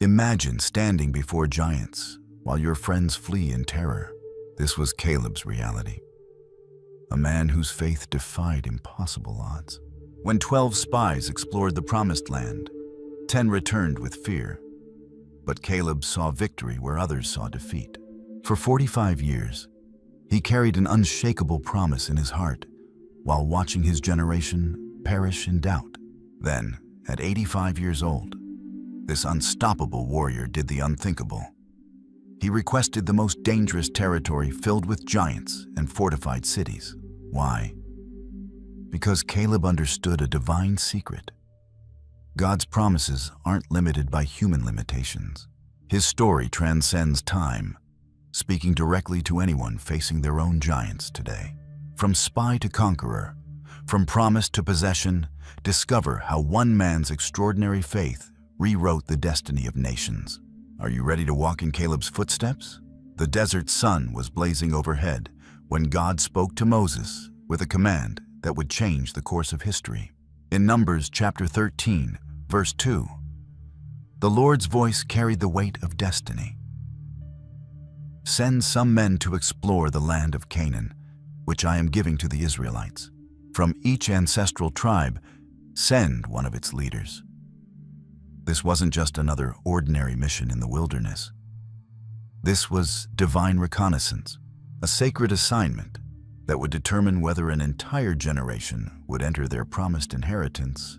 Imagine standing before giants while your friends flee in terror. This was Caleb's reality, a man whose faith defied impossible odds. When 12 spies explored the promised land, 10 returned with fear. But Caleb saw victory where others saw defeat. For 45 years, he carried an unshakable promise in his heart while watching his generation perish in doubt. Then, at 85 years old, this unstoppable warrior did the unthinkable. He requested the most dangerous territory filled with giants and fortified cities. Why? Because Caleb understood a divine secret. God's promises aren't limited by human limitations. His story transcends time, speaking directly to anyone facing their own giants today. From spy to conqueror, from promise to possession, discover how one man's extraordinary faith rewrote the destiny of nations. Are you ready to walk in Caleb's footsteps? The desert sun was blazing overhead when God spoke to Moses with a command that would change the course of history. In Numbers chapter 13, verse 2, the Lord's voice carried the weight of destiny. Send some men to explore the land of Canaan, which I am giving to the Israelites. From each ancestral tribe, send one of its leaders. This wasn't just another ordinary mission in the wilderness. This was divine reconnaissance, a sacred assignment that would determine whether an entire generation would enter their promised inheritance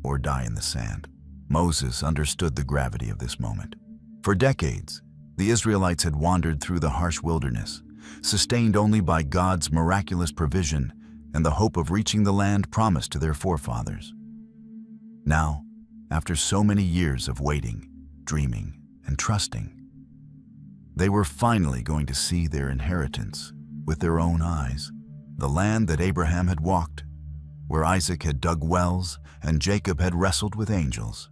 or die in the sand. Moses understood the gravity of this moment. For decades, the Israelites had wandered through the harsh wilderness, sustained only by God's miraculous provision and the hope of reaching the land promised to their forefathers. Now, after so many years of waiting, dreaming, and trusting, they were finally going to see their inheritance with their own eyes. The land that Abraham had walked, where Isaac had dug wells and Jacob had wrestled with angels.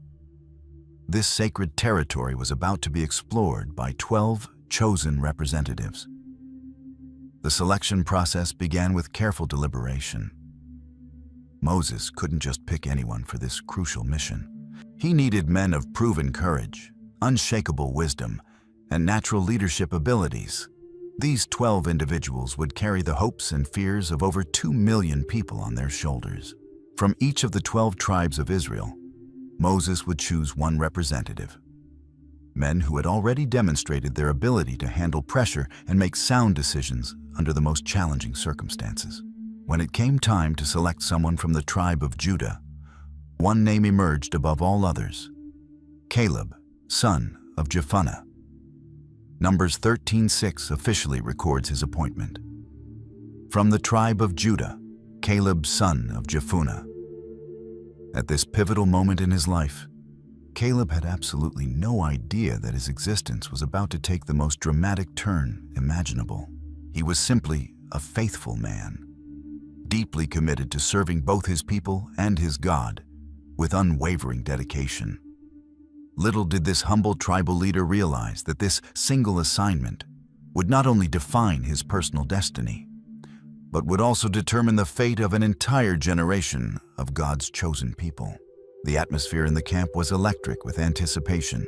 This sacred territory was about to be explored by 12 chosen representatives. The selection process began with careful deliberation. Moses couldn't just pick anyone for this crucial mission. He needed men of proven courage, unshakable wisdom, and natural leadership abilities. These 12 individuals would carry the hopes and fears of over 2 million people on their shoulders. From each of the 12 tribes of Israel, Moses would choose one representative. Men who had already demonstrated their ability to handle pressure and make sound decisions under the most challenging circumstances. When it came time to select someone from the tribe of Judah, one name emerged above all others: Caleb, son of Jephunneh. Numbers 13:6 officially records his appointment. From the tribe of Judah, Caleb, son of Jephunneh. At this pivotal moment in his life, Caleb had absolutely no idea that his existence was about to take the most dramatic turn imaginable. He was simply a faithful man, deeply committed to serving both his people and his God with unwavering dedication. Little did this humble tribal leader realize that this single assignment would not only define his personal destiny, but would also determine the fate of an entire generation of God's chosen people. The atmosphere in the camp was electric with anticipation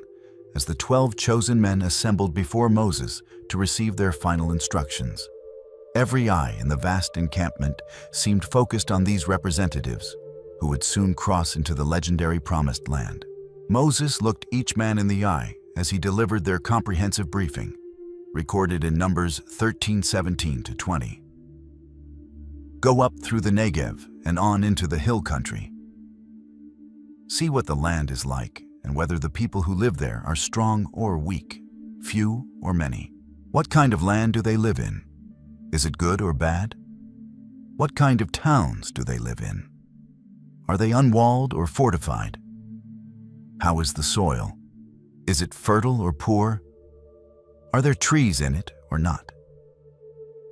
as the 12 chosen men assembled before Moses to receive their final instructions. Every eye in the vast encampment seemed focused on these representatives, who would soon cross into the legendary Promised Land. Moses looked each man in the eye as he delivered their comprehensive briefing, recorded in Numbers 13:17-20. Go up through the Negev and on into the hill country. See what the land is like and whether the people who live there are strong or weak, few or many. What kind of land do they live in? Is it good or bad? What kind of towns do they live in? Are they unwalled or fortified? How is the soil? Is it fertile or poor? Are there trees in it or not?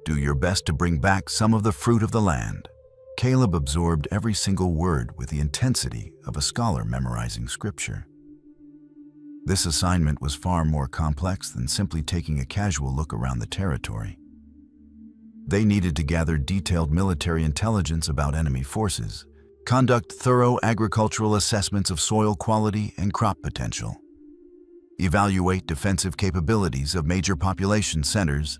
Do your best to bring back some of the fruit of the land. Caleb absorbed every single word with the intensity of a scholar memorizing scripture. This assignment was far more complex than simply taking a casual look around the territory. They needed to gather detailed military intelligence about enemy forces, conduct thorough agricultural assessments of soil quality and crop potential, evaluate defensive capabilities of major population centers,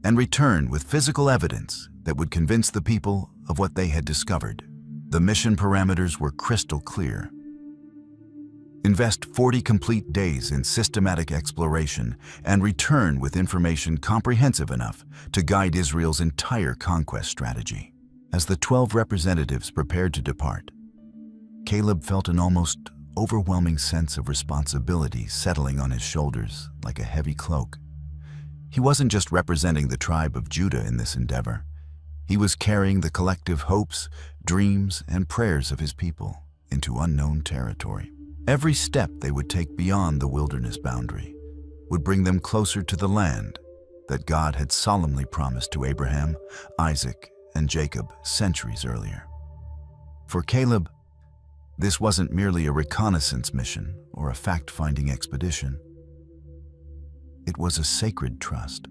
and return with physical evidence that would convince the people of what they had discovered. The mission parameters were crystal clear. Invest 40 complete days in systematic exploration and return with information comprehensive enough to guide Israel's entire conquest strategy. As the 12 representatives prepared to depart, Caleb felt an almost overwhelming sense of responsibility settling on his shoulders like a heavy cloak. He wasn't just representing the tribe of Judah in this endeavor. He was carrying the collective hopes, dreams, and prayers of his people into unknown territory. Every step they would take beyond the wilderness boundary would bring them closer to the land that God had solemnly promised to Abraham, Isaac, and Jacob centuries earlier. For Caleb, this wasn't merely a reconnaissance mission or a fact-finding expedition. It was a sacred trust,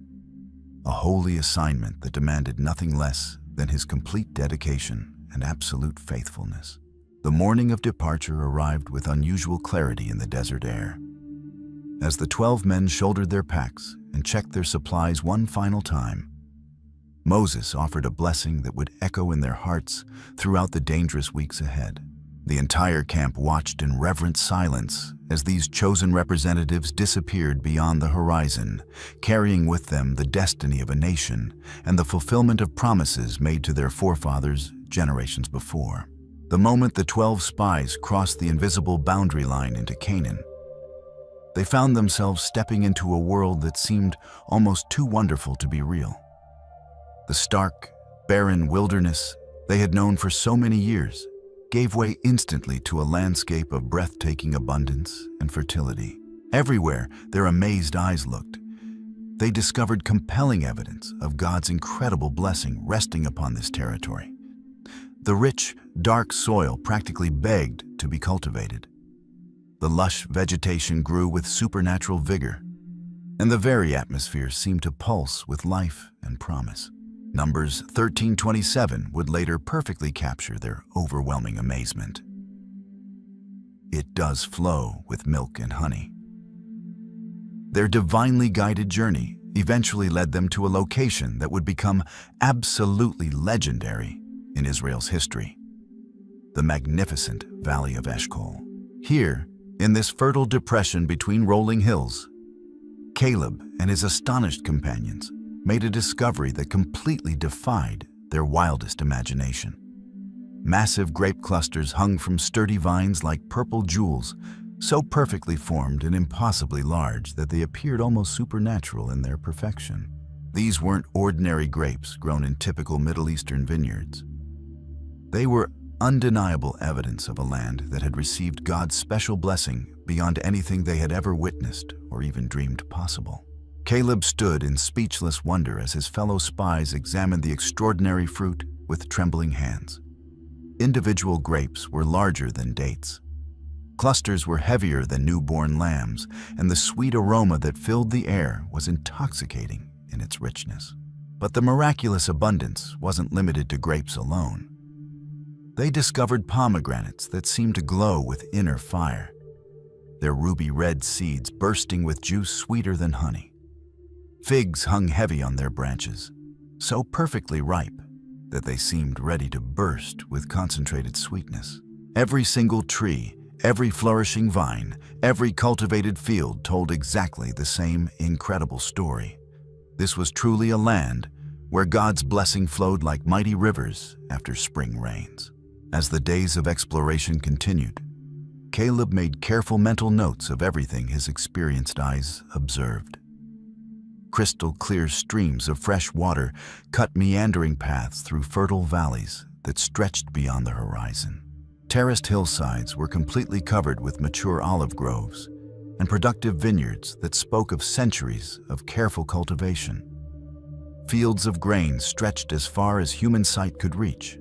a holy assignment that demanded nothing less than his complete dedication and absolute faithfulness. The morning of departure arrived with unusual clarity in the desert air. As the 12 men shouldered their packs and checked their supplies one final time, Moses offered a blessing that would echo in their hearts throughout the dangerous weeks ahead. The entire camp watched in reverent silence as these chosen representatives disappeared beyond the horizon, carrying with them the destiny of a nation and the fulfillment of promises made to their forefathers generations before. The moment the 12 spies crossed the invisible boundary line into Canaan, they found themselves stepping into a world that seemed almost too wonderful to be real. The stark, barren wilderness they had known for so many years gave way instantly to a landscape of breathtaking abundance and fertility. Everywhere their amazed eyes looked, they discovered compelling evidence of God's incredible blessing resting upon this territory. The rich, dark soil practically begged to be cultivated. The lush vegetation grew with supernatural vigor, and the very atmosphere seemed to pulse with life and promise. Numbers 13:27 would later perfectly capture their overwhelming amazement. It does flow with milk and honey. Their divinely guided journey eventually led them to a location that would become absolutely legendary in Israel's history: the magnificent Valley of Eshcol. Here, in this fertile depression between rolling hills, Caleb and his astonished companions made a discovery that completely defied their wildest imagination. Massive grape clusters hung from sturdy vines like purple jewels, so perfectly formed and impossibly large that they appeared almost supernatural in their perfection. These weren't ordinary grapes grown in typical Middle Eastern vineyards. They were undeniable evidence of a land that had received God's special blessing beyond anything they had ever witnessed or even dreamed possible. Caleb stood in speechless wonder as his fellow spies examined the extraordinary fruit with trembling hands. Individual grapes were larger than dates. Clusters were heavier than newborn lambs, and the sweet aroma that filled the air was intoxicating in its richness. But the miraculous abundance wasn't limited to grapes alone. They discovered pomegranates that seemed to glow with inner fire, their ruby-red seeds bursting with juice sweeter than honey. Figs hung heavy on their branches, so perfectly ripe that they seemed ready to burst with concentrated sweetness. Every single tree, every flourishing vine, every cultivated field told exactly the same incredible story. This was truly a land where God's blessing flowed like mighty rivers after spring rains. As the days of exploration continued, Caleb made careful mental notes of everything his experienced eyes observed. Crystal clear streams of fresh water cut meandering paths through fertile valleys that stretched beyond the horizon. Terraced hillsides were completely covered with mature olive groves and productive vineyards that spoke of centuries of careful cultivation. Fields of grain stretched as far as human sight could reach,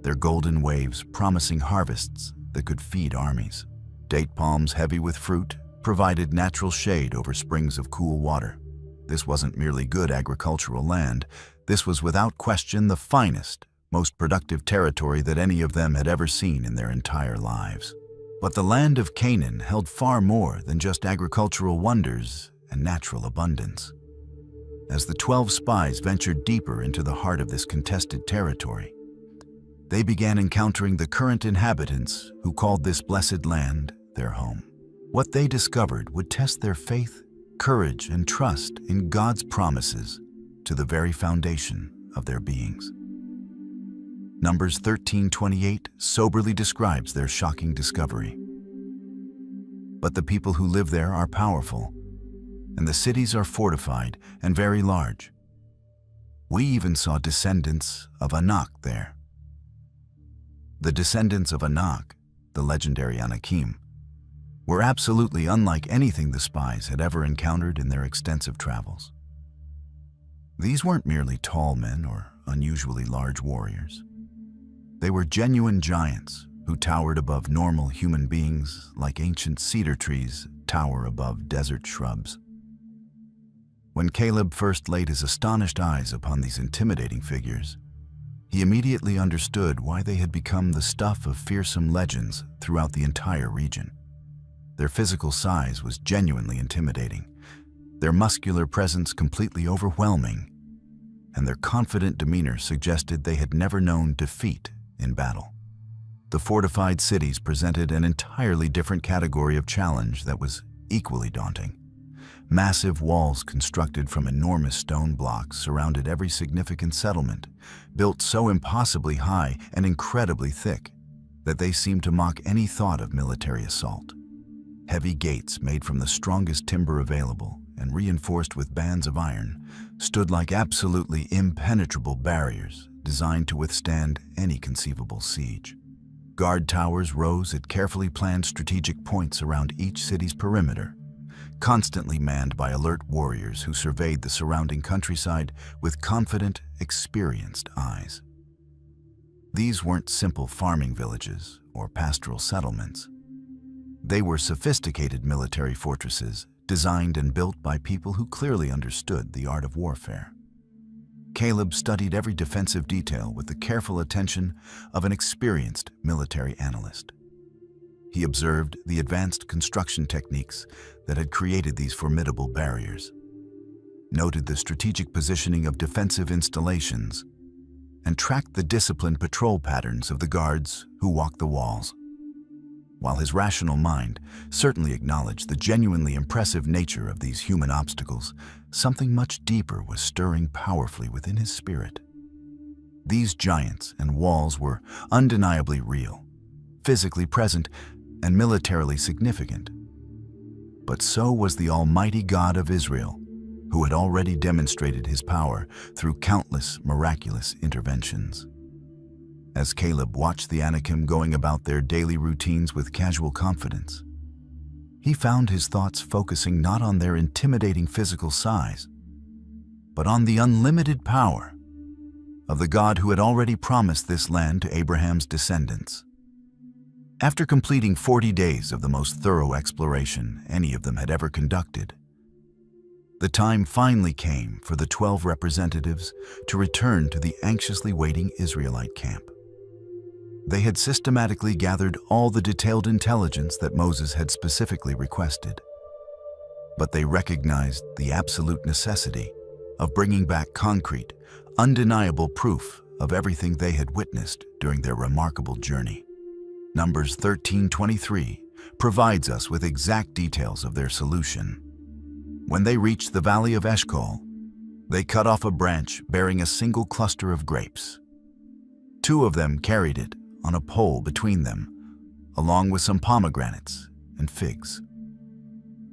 their golden waves promising harvests that could feed armies. Date palms heavy with fruit provided natural shade over springs of cool water. This wasn't merely good agricultural land. This was without question the finest, most productive territory that any of them had ever seen in their entire lives. But the land of Canaan held far more than just agricultural wonders and natural abundance. As the 12 spies ventured deeper into the heart of this contested territory, they began encountering the current inhabitants who called this blessed land their home. What they discovered would test their faith, courage, and trust in God's promises to the very foundation of their beings. Numbers 13:28 soberly describes their shocking discovery. But the people who live there are powerful, and the cities are fortified and very large. We even saw descendants of Anak there. The descendants of Anak, the legendary Anakim, were absolutely unlike anything the spies had ever encountered in their extensive travels. These weren't merely tall men or unusually large warriors. They were genuine giants who towered above normal human beings like ancient cedar trees tower above desert shrubs. When Caleb first laid his astonished eyes upon these intimidating figures, he immediately understood why they had become the stuff of fearsome legends throughout the entire region. Their physical size was genuinely intimidating, their muscular presence completely overwhelming, and their confident demeanor suggested they had never known defeat in battle. The fortified cities presented an entirely different category of challenge that was equally daunting. Massive walls constructed from enormous stone blocks surrounded every significant settlement, built so impossibly high and incredibly thick that they seemed to mock any thought of military assault. Heavy gates made from the strongest timber available and reinforced with bands of iron stood like absolutely impenetrable barriers designed to withstand any conceivable siege. Guard towers rose at carefully planned strategic points around each city's perimeter, constantly manned by alert warriors who surveyed the surrounding countryside with confident, experienced eyes. These weren't simple farming villages or pastoral settlements. They were sophisticated military fortresses designed and built by people who clearly understood the art of warfare. Caleb studied every defensive detail with the careful attention of an experienced military analyst. He observed the advanced construction techniques that had created these formidable barriers, noted the strategic positioning of defensive installations, and tracked the disciplined patrol patterns of the guards who walked the walls. While his rational mind certainly acknowledged the genuinely impressive nature of these human obstacles, something much deeper was stirring powerfully within his spirit. These giants and walls were undeniably real, physically present, and militarily significant. But so was the Almighty God of Israel, who had already demonstrated his power through countless miraculous interventions. As Caleb watched the Anakim going about their daily routines with casual confidence, he found his thoughts focusing not on their intimidating physical size, but on the unlimited power of the God who had already promised this land to Abraham's descendants. After completing 40 days of the most thorough exploration any of them had ever conducted, the time finally came for the 12 representatives to return to the anxiously waiting Israelite camp. They had systematically gathered all the detailed intelligence that Moses had specifically requested, but they recognized the absolute necessity of bringing back concrete, undeniable proof of everything they had witnessed during their remarkable journey. Numbers 13:23 provides us with exact details of their solution. When they reached the valley of Eshcol, they cut off a branch bearing a single cluster of grapes. 2 of them carried it on a pole between them, along with some pomegranates and figs.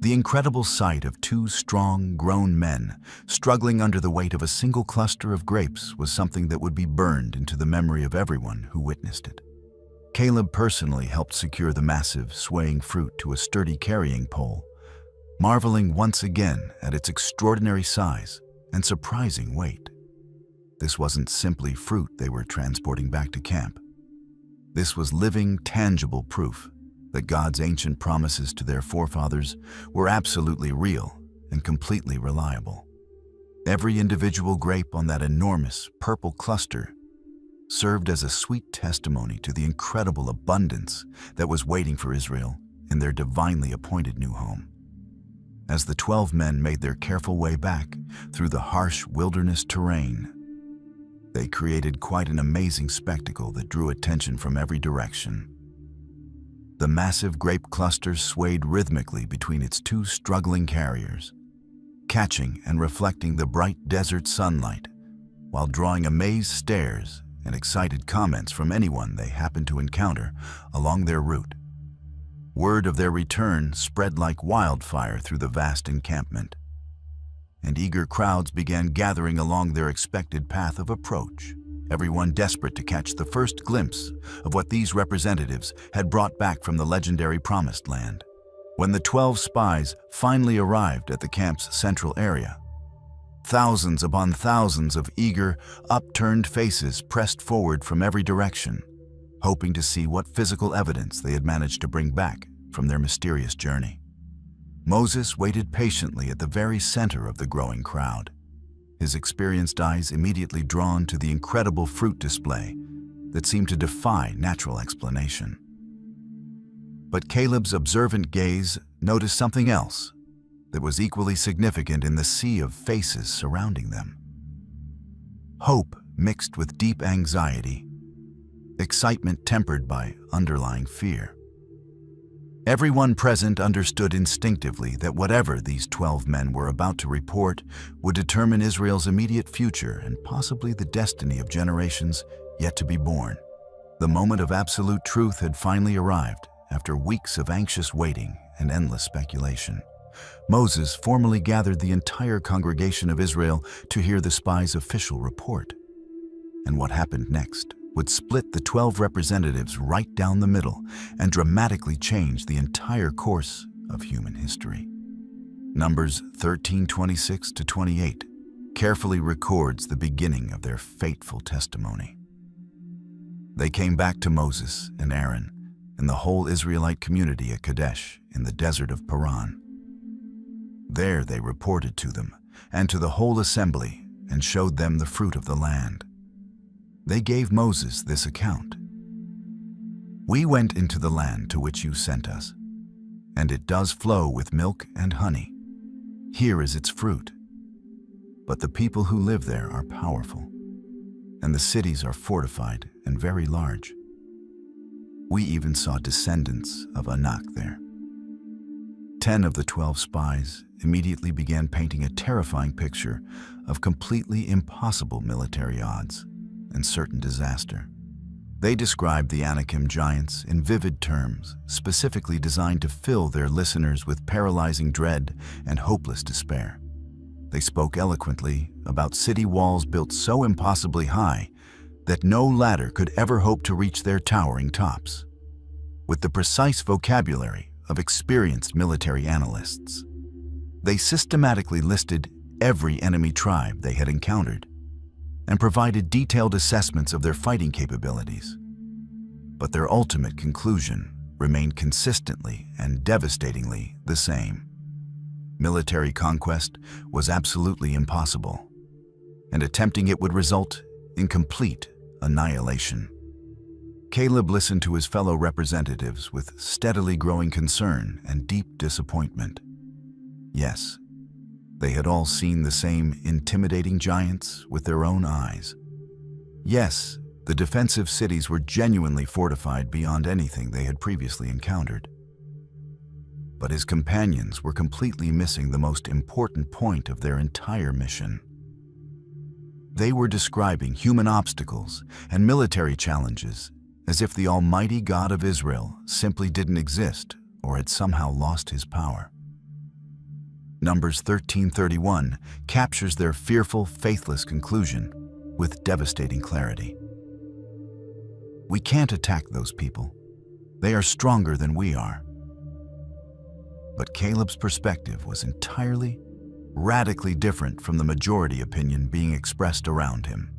The incredible sight of 2 strong, grown men struggling under the weight of a single cluster of grapes was something that would be burned into the memory of everyone who witnessed it. Caleb personally helped secure the massive, swaying fruit to a sturdy carrying pole, marveling once again at its extraordinary size and surprising weight. This wasn't simply fruit they were transporting back to camp. This was living, tangible proof that God's ancient promises to their forefathers were absolutely real and completely reliable. Every individual grape on that enormous purple cluster served as a sweet testimony to the incredible abundance that was waiting for Israel in their divinely appointed new home. As the 12 men made their careful way back through the harsh wilderness terrain, they created quite an amazing spectacle that drew attention from every direction. The massive grape cluster swayed rhythmically between its two struggling carriers, catching and reflecting the bright desert sunlight, while drawing amazed stares and excited comments from anyone they happened to encounter along their route. Word of their return spread like wildfire through the vast encampment, and eager crowds began gathering along their expected path of approach, everyone desperate to catch the first glimpse of what these representatives had brought back from the legendary Promised Land. When the 12 spies finally arrived at the camp's central area, thousands upon thousands of eager, upturned faces pressed forward from every direction, hoping to see what physical evidence they had managed to bring back from their mysterious journey. Moses waited patiently at the very center of the growing crowd, his experienced eyes immediately drawn to the incredible fruit display that seemed to defy natural explanation. But Caleb's observant gaze noticed something else that was equally significant in the sea of faces surrounding them. Hope mixed with deep anxiety, excitement tempered by underlying fear. Everyone present understood instinctively that whatever these 12 men were about to report would determine Israel's immediate future and possibly the destiny of generations yet to be born. The moment of absolute truth had finally arrived after weeks of anxious waiting and endless speculation. Moses formally gathered the entire congregation of Israel to hear the spies' official report. And what happened next would split the 12 representatives right down the middle and dramatically change the entire course of human history. Numbers 13:26-28 carefully records the beginning of their fateful testimony. They came back to Moses and Aaron and the whole Israelite community at Kadesh in the desert of Paran. There they reported to them and to the whole assembly and showed them the fruit of the land. They gave Moses this account. "We went into the land to which you sent us, and it does flow with milk and honey. Here is its fruit. But the people who live there are powerful, and the cities are fortified and very large. We even saw descendants of Anak there." 10 of the 12 spies immediately began painting a terrifying picture of completely impossible military odds and certain disaster. They described the Anakim giants in vivid terms, specifically designed to fill their listeners with paralyzing dread and hopeless despair. They spoke eloquently about city walls built so impossibly high that no ladder could ever hope to reach their towering tops, with the precise vocabulary of experienced military analysts. They systematically listed every enemy tribe they had encountered and provided detailed assessments of their fighting capabilities. But their ultimate conclusion remained consistently and devastatingly the same. Military conquest was absolutely impossible, and attempting it would result in complete annihilation. Caleb listened to his fellow representatives with steadily growing concern and deep disappointment. Yes, they had all seen the same intimidating giants with their own eyes. Yes, the defensive cities were genuinely fortified beyond anything they had previously encountered. But his companions were completely missing the most important point of their entire mission. They were describing human obstacles and military challenges as if the Almighty God of Israel simply didn't exist or had somehow lost his power. Numbers 13:31 captures their fearful, faithless conclusion with devastating clarity. "We can't attack those people. They are stronger than we are." But Caleb's perspective was entirely, radically different from the majority opinion being expressed around him.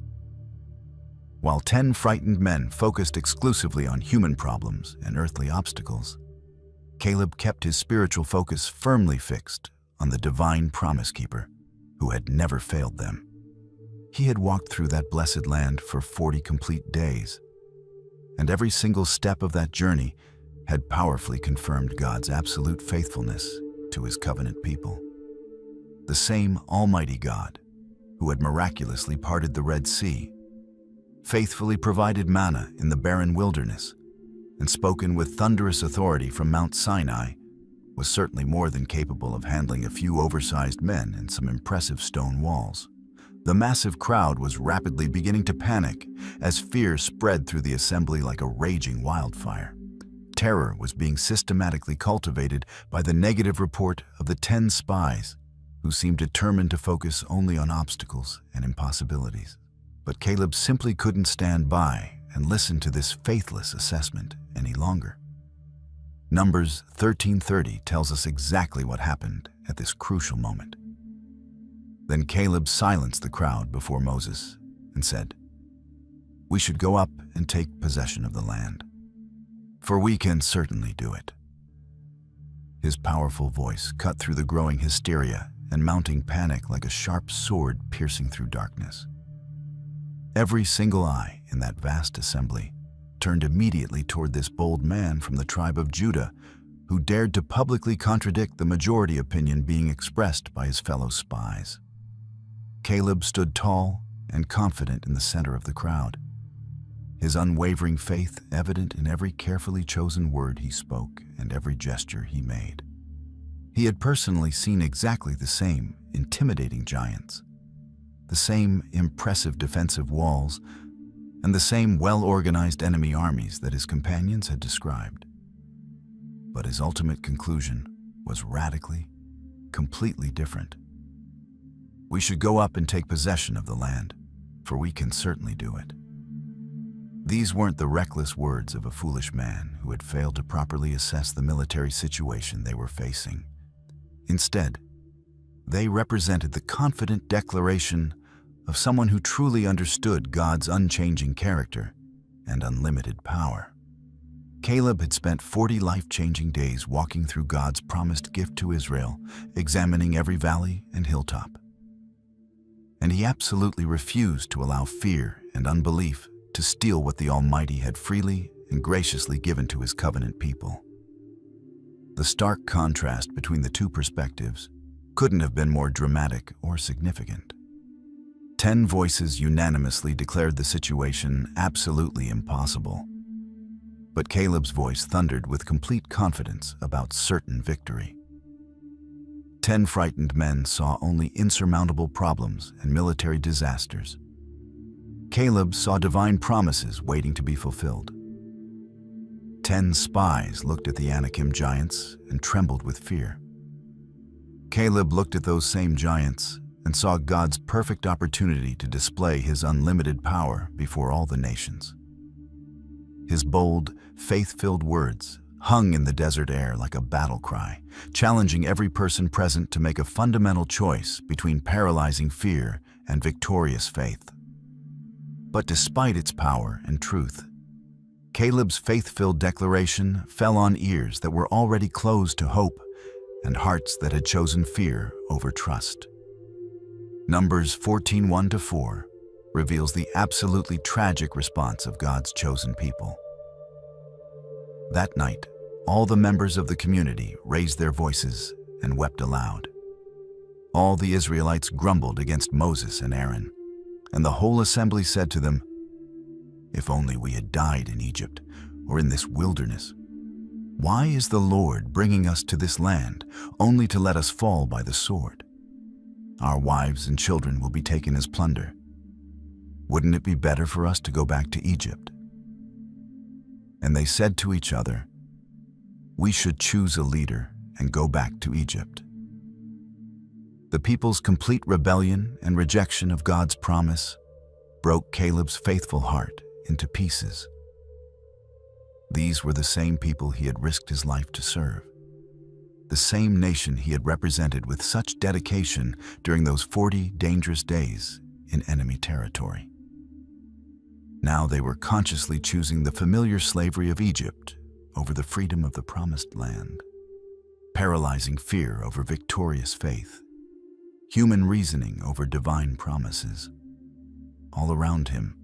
While 10 frightened men focused exclusively on human problems and earthly obstacles, Caleb kept his spiritual focus firmly fixed on the divine promise keeper who had never failed them. He had walked through that blessed land for 40 complete days, and every single step of that journey had powerfully confirmed God's absolute faithfulness to his covenant people. The same Almighty God who had miraculously parted the Red Sea, faithfully provided manna in the barren wilderness, and spoken with thunderous authority from Mount Sinai, was certainly more than capable of handling a few oversized men and some impressive stone walls. The massive crowd was rapidly beginning to panic as fear spread through the assembly like a raging wildfire. Terror was being systematically cultivated by the negative report of the 10 spies who seemed determined to focus only on obstacles and impossibilities. But Caleb simply couldn't stand by and listen to this faithless assessment any longer. Numbers 13:30 tells us exactly what happened at this crucial moment. Then Caleb silenced the crowd before Moses and said, "We should go up and take possession of the land, for we can certainly do it." His powerful voice cut through the growing hysteria and mounting panic like a sharp sword piercing through darkness. Every single eye in that vast assembly turned immediately toward this bold man from the tribe of Judah who dared to publicly contradict the majority opinion being expressed by his fellow spies. Caleb stood tall and confident in the center of the crowd, his unwavering faith evident in every carefully chosen word he spoke and every gesture he made. He had personally seen exactly the same intimidating giants, the same impressive defensive walls, and the same well-organized enemy armies that his companions had described. But his ultimate conclusion was radically, completely different. "We should go up and take possession of the land, for we can certainly do it." These weren't the reckless words of a foolish man who had failed to properly assess the military situation they were facing. Instead, they represented the confident declaration of someone who truly understood God's unchanging character and unlimited power. Caleb had spent 40 life-changing days walking through God's promised gift to Israel, examining every valley and hilltop. And he absolutely refused to allow fear and unbelief to steal what the Almighty had freely and graciously given to his covenant people. The stark contrast between the two perspectives couldn't have been more dramatic or significant. 10 voices unanimously declared the situation absolutely impossible. But Caleb's voice thundered with complete confidence about certain victory. 10 frightened men saw only insurmountable problems and military disasters. Caleb saw divine promises waiting to be fulfilled. 10 spies looked at the Anakim giants and trembled with fear. Caleb looked at those same giants and saw God's perfect opportunity to display his unlimited power before all the nations. His bold, faith-filled words hung in the desert air like a battle cry, challenging every person present to make a fundamental choice between paralyzing fear and victorious faith. But despite its power and truth, Caleb's faith-filled declaration fell on ears that were already closed to hope and hearts that had chosen fear over trust. Numbers 14:1-4 reveals the absolutely tragic response of God's chosen people. That night, all the members of the community raised their voices and wept aloud. All the Israelites grumbled against Moses and Aaron, and the whole assembly said to them, "If only we had died in Egypt or in this wilderness. Why is the Lord bringing us to this land only to let us fall by the sword? Our wives and children will be taken as plunder. Wouldn't it be better for us to go back to Egypt?" And they said to each other, "We should choose a leader and go back to Egypt." The people's complete rebellion and rejection of God's promise broke Caleb's faithful heart into pieces. These were the same people he had risked his life to serve, the same nation he had represented with such dedication during those 40 dangerous days in enemy territory. Now they were consciously choosing the familiar slavery of Egypt over the freedom of the promised land, paralyzing fear over victorious faith, human reasoning over divine promises. all around him.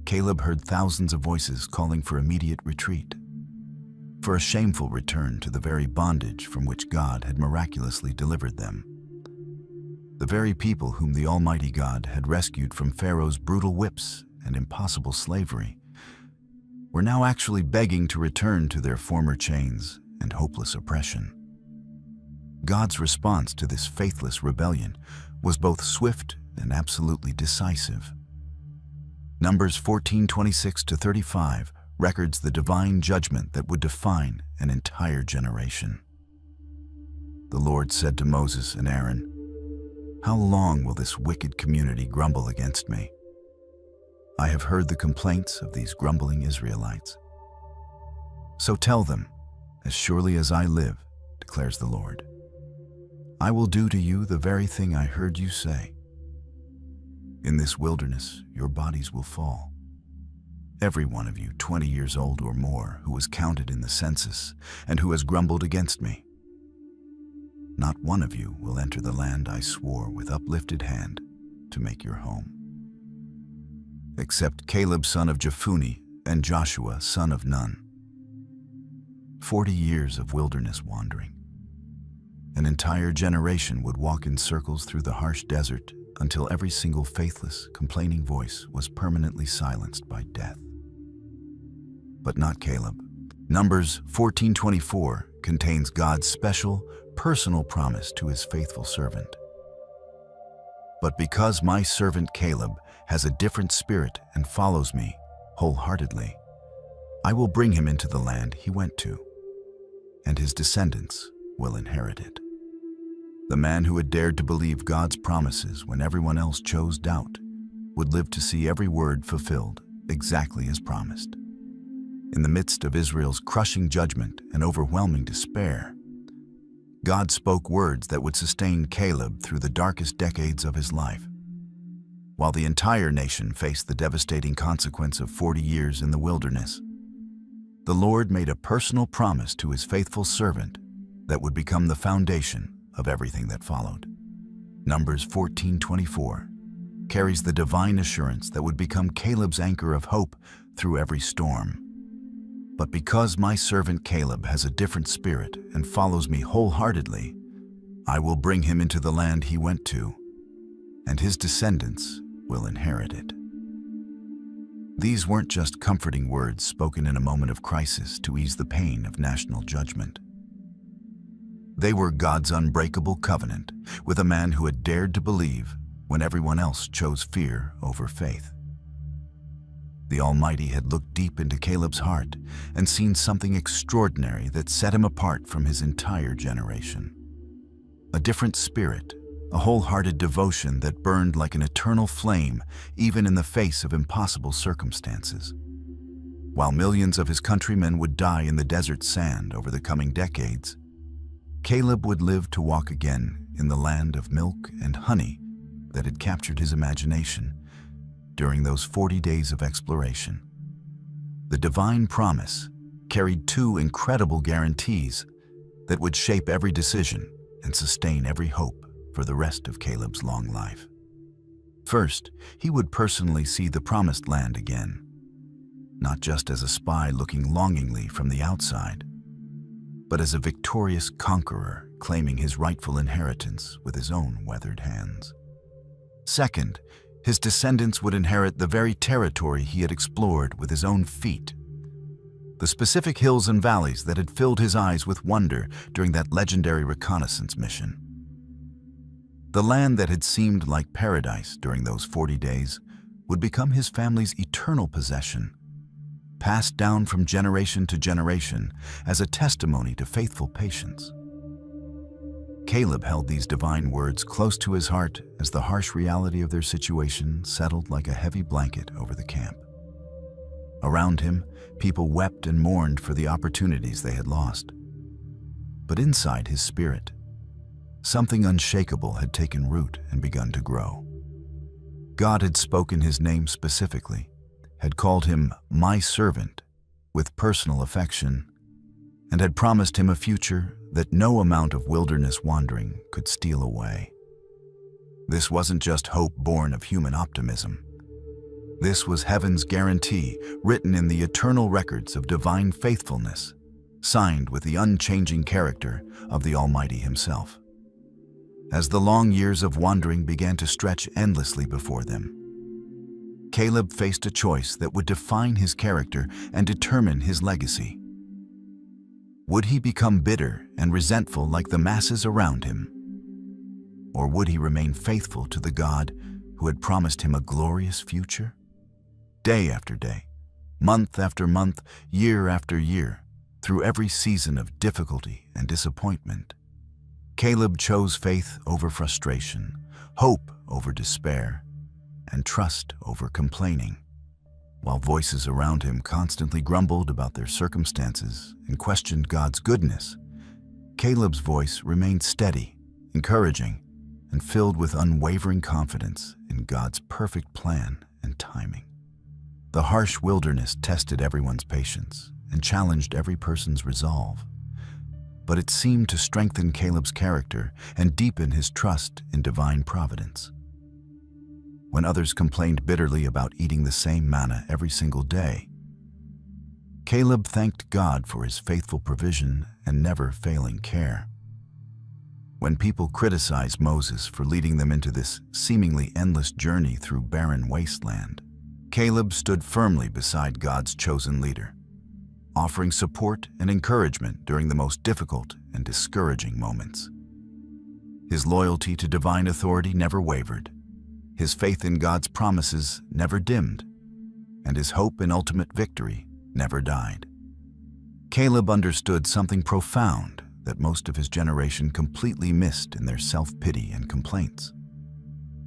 Caleb heard thousands of voices calling for immediate retreat, for a shameful return to the very bondage from which God had miraculously delivered them. The very people whom the Almighty God had rescued from Pharaoh's brutal whips and impossible slavery were now actually begging to return to their former chains and hopeless oppression. God's response to this faithless rebellion was both swift and absolutely decisive. Numbers 14:26-35 records the divine judgment that would define an entire generation. The Lord said to Moses and Aaron, "How long will this wicked community grumble against me? I have heard the complaints of these grumbling Israelites. So tell them, as surely as I live, declares the Lord, I will do to you the very thing I heard you say. In this wilderness, your bodies will fall. Every one of you 20 years old or more who was counted in the census and who has grumbled against me. Not one of you will enter the land I swore with uplifted hand to make your home. Except Caleb son of Jephunneh and Joshua son of Nun. 40 years of wilderness wandering. An entire generation would walk in circles through the harsh desert until every single faithless, complaining voice was permanently silenced by death. But not Caleb. Numbers 14:24 contains God's special, personal promise to his faithful servant. But because my servant Caleb has a different spirit and follows me wholeheartedly, I will bring him into the land he went to, and his descendants will inherit it. The man who had dared to believe God's promises when everyone else chose doubt would live to see every word fulfilled exactly as promised. In the midst of Israel's crushing judgment and overwhelming despair, God spoke words that would sustain Caleb through the darkest decades of his life. While the entire nation faced the devastating consequence of 40 years in the wilderness, the Lord made a personal promise to his faithful servant that would become the foundation of everything that followed. Numbers 14:24 carries the divine assurance that would become Caleb's anchor of hope through every storm. But because my servant Caleb has a different spirit and follows me wholeheartedly, I will bring him into the land he went to, and his descendants will inherit it. These weren't just comforting words spoken in a moment of crisis to ease the pain of national judgment. They were God's unbreakable covenant with a man who had dared to believe when everyone else chose fear over faith. The Almighty had looked deep into Caleb's heart and seen something extraordinary that set him apart from his entire generation. A different spirit, a wholehearted devotion that burned like an eternal flame even in the face of impossible circumstances. While millions of his countrymen would die in the desert sand over the coming decades, Caleb would live to walk again in the land of milk and honey that had captured his imagination during those 40 days of exploration. The divine promise carried two incredible guarantees that would shape every decision and sustain every hope for the rest of Caleb's long life. First, he would personally see the promised land again, not just as a spy looking longingly from the outside, but as a victorious conqueror claiming his rightful inheritance with his own weathered hands. Second, his descendants would inherit the very territory he had explored with his own feet, the specific hills and valleys that had filled his eyes with wonder during that legendary reconnaissance mission. The land that had seemed like paradise during those 40 days would become his family's eternal possession, passed down from generation to generation as a testimony to faithful patience. Caleb held these divine words close to his heart as the harsh reality of their situation settled like a heavy blanket over the camp. Around him, people wept and mourned for the opportunities they had lost. But inside his spirit, something unshakable had taken root and begun to grow. God had spoken his name specifically, had called him my servant with personal affection, and had promised him a future that no amount of wilderness wandering could steal away. This wasn't just hope born of human optimism. This was heaven's guarantee, written in the eternal records of divine faithfulness, signed with the unchanging character of the Almighty Himself. As the long years of wandering began to stretch endlessly before them, Caleb faced a choice that would define his character and determine his legacy. Would he become bitter and resentful like the masses around him? Or would he remain faithful to the God who had promised him a glorious future? Day after day, month after month, year after year, through every season of difficulty and disappointment, Caleb chose faith over frustration, hope over despair, and trust over complaining. While voices around him constantly grumbled about their circumstances and questioned God's goodness, Caleb's voice remained steady, encouraging, and filled with unwavering confidence in God's perfect plan and timing. The harsh wilderness tested everyone's patience and challenged every person's resolve, but it seemed to strengthen Caleb's character and deepen his trust in divine providence. When others complained bitterly about eating the same manna every single day, Caleb thanked God for His faithful provision and never failing care. When people criticized Moses for leading them into this seemingly endless journey through barren wasteland, Caleb stood firmly beside God's chosen leader, offering support and encouragement during the most difficult and discouraging moments. His loyalty to divine authority never wavered, his faith in God's promises never dimmed, and his hope in ultimate victory never died. Caleb understood something profound that most of his generation completely missed in their self-pity and complaints.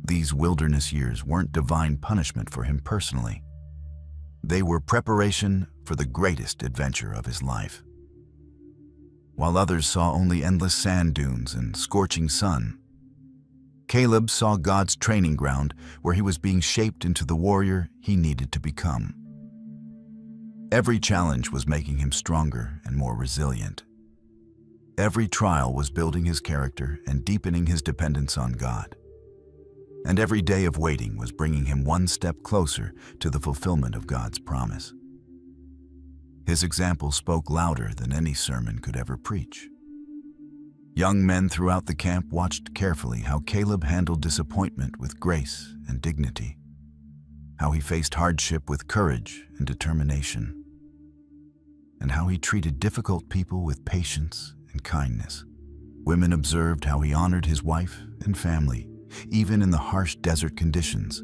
These wilderness years weren't divine punishment for him personally. They were preparation for the greatest adventure of his life. While others saw only endless sand dunes and scorching sun, Caleb saw God's training ground where he was being shaped into the warrior he needed to become. Every challenge was making him stronger and more resilient. Every trial was building his character and deepening his dependence on God. And every day of waiting was bringing him one step closer to the fulfillment of God's promise. His example spoke louder than any sermon could ever preach. Young men throughout the camp watched carefully how Caleb handled disappointment with grace and dignity, how he faced hardship with courage and determination, and how he treated difficult people with patience and kindness. Women observed how he honored his wife and family, even in the harsh desert conditions,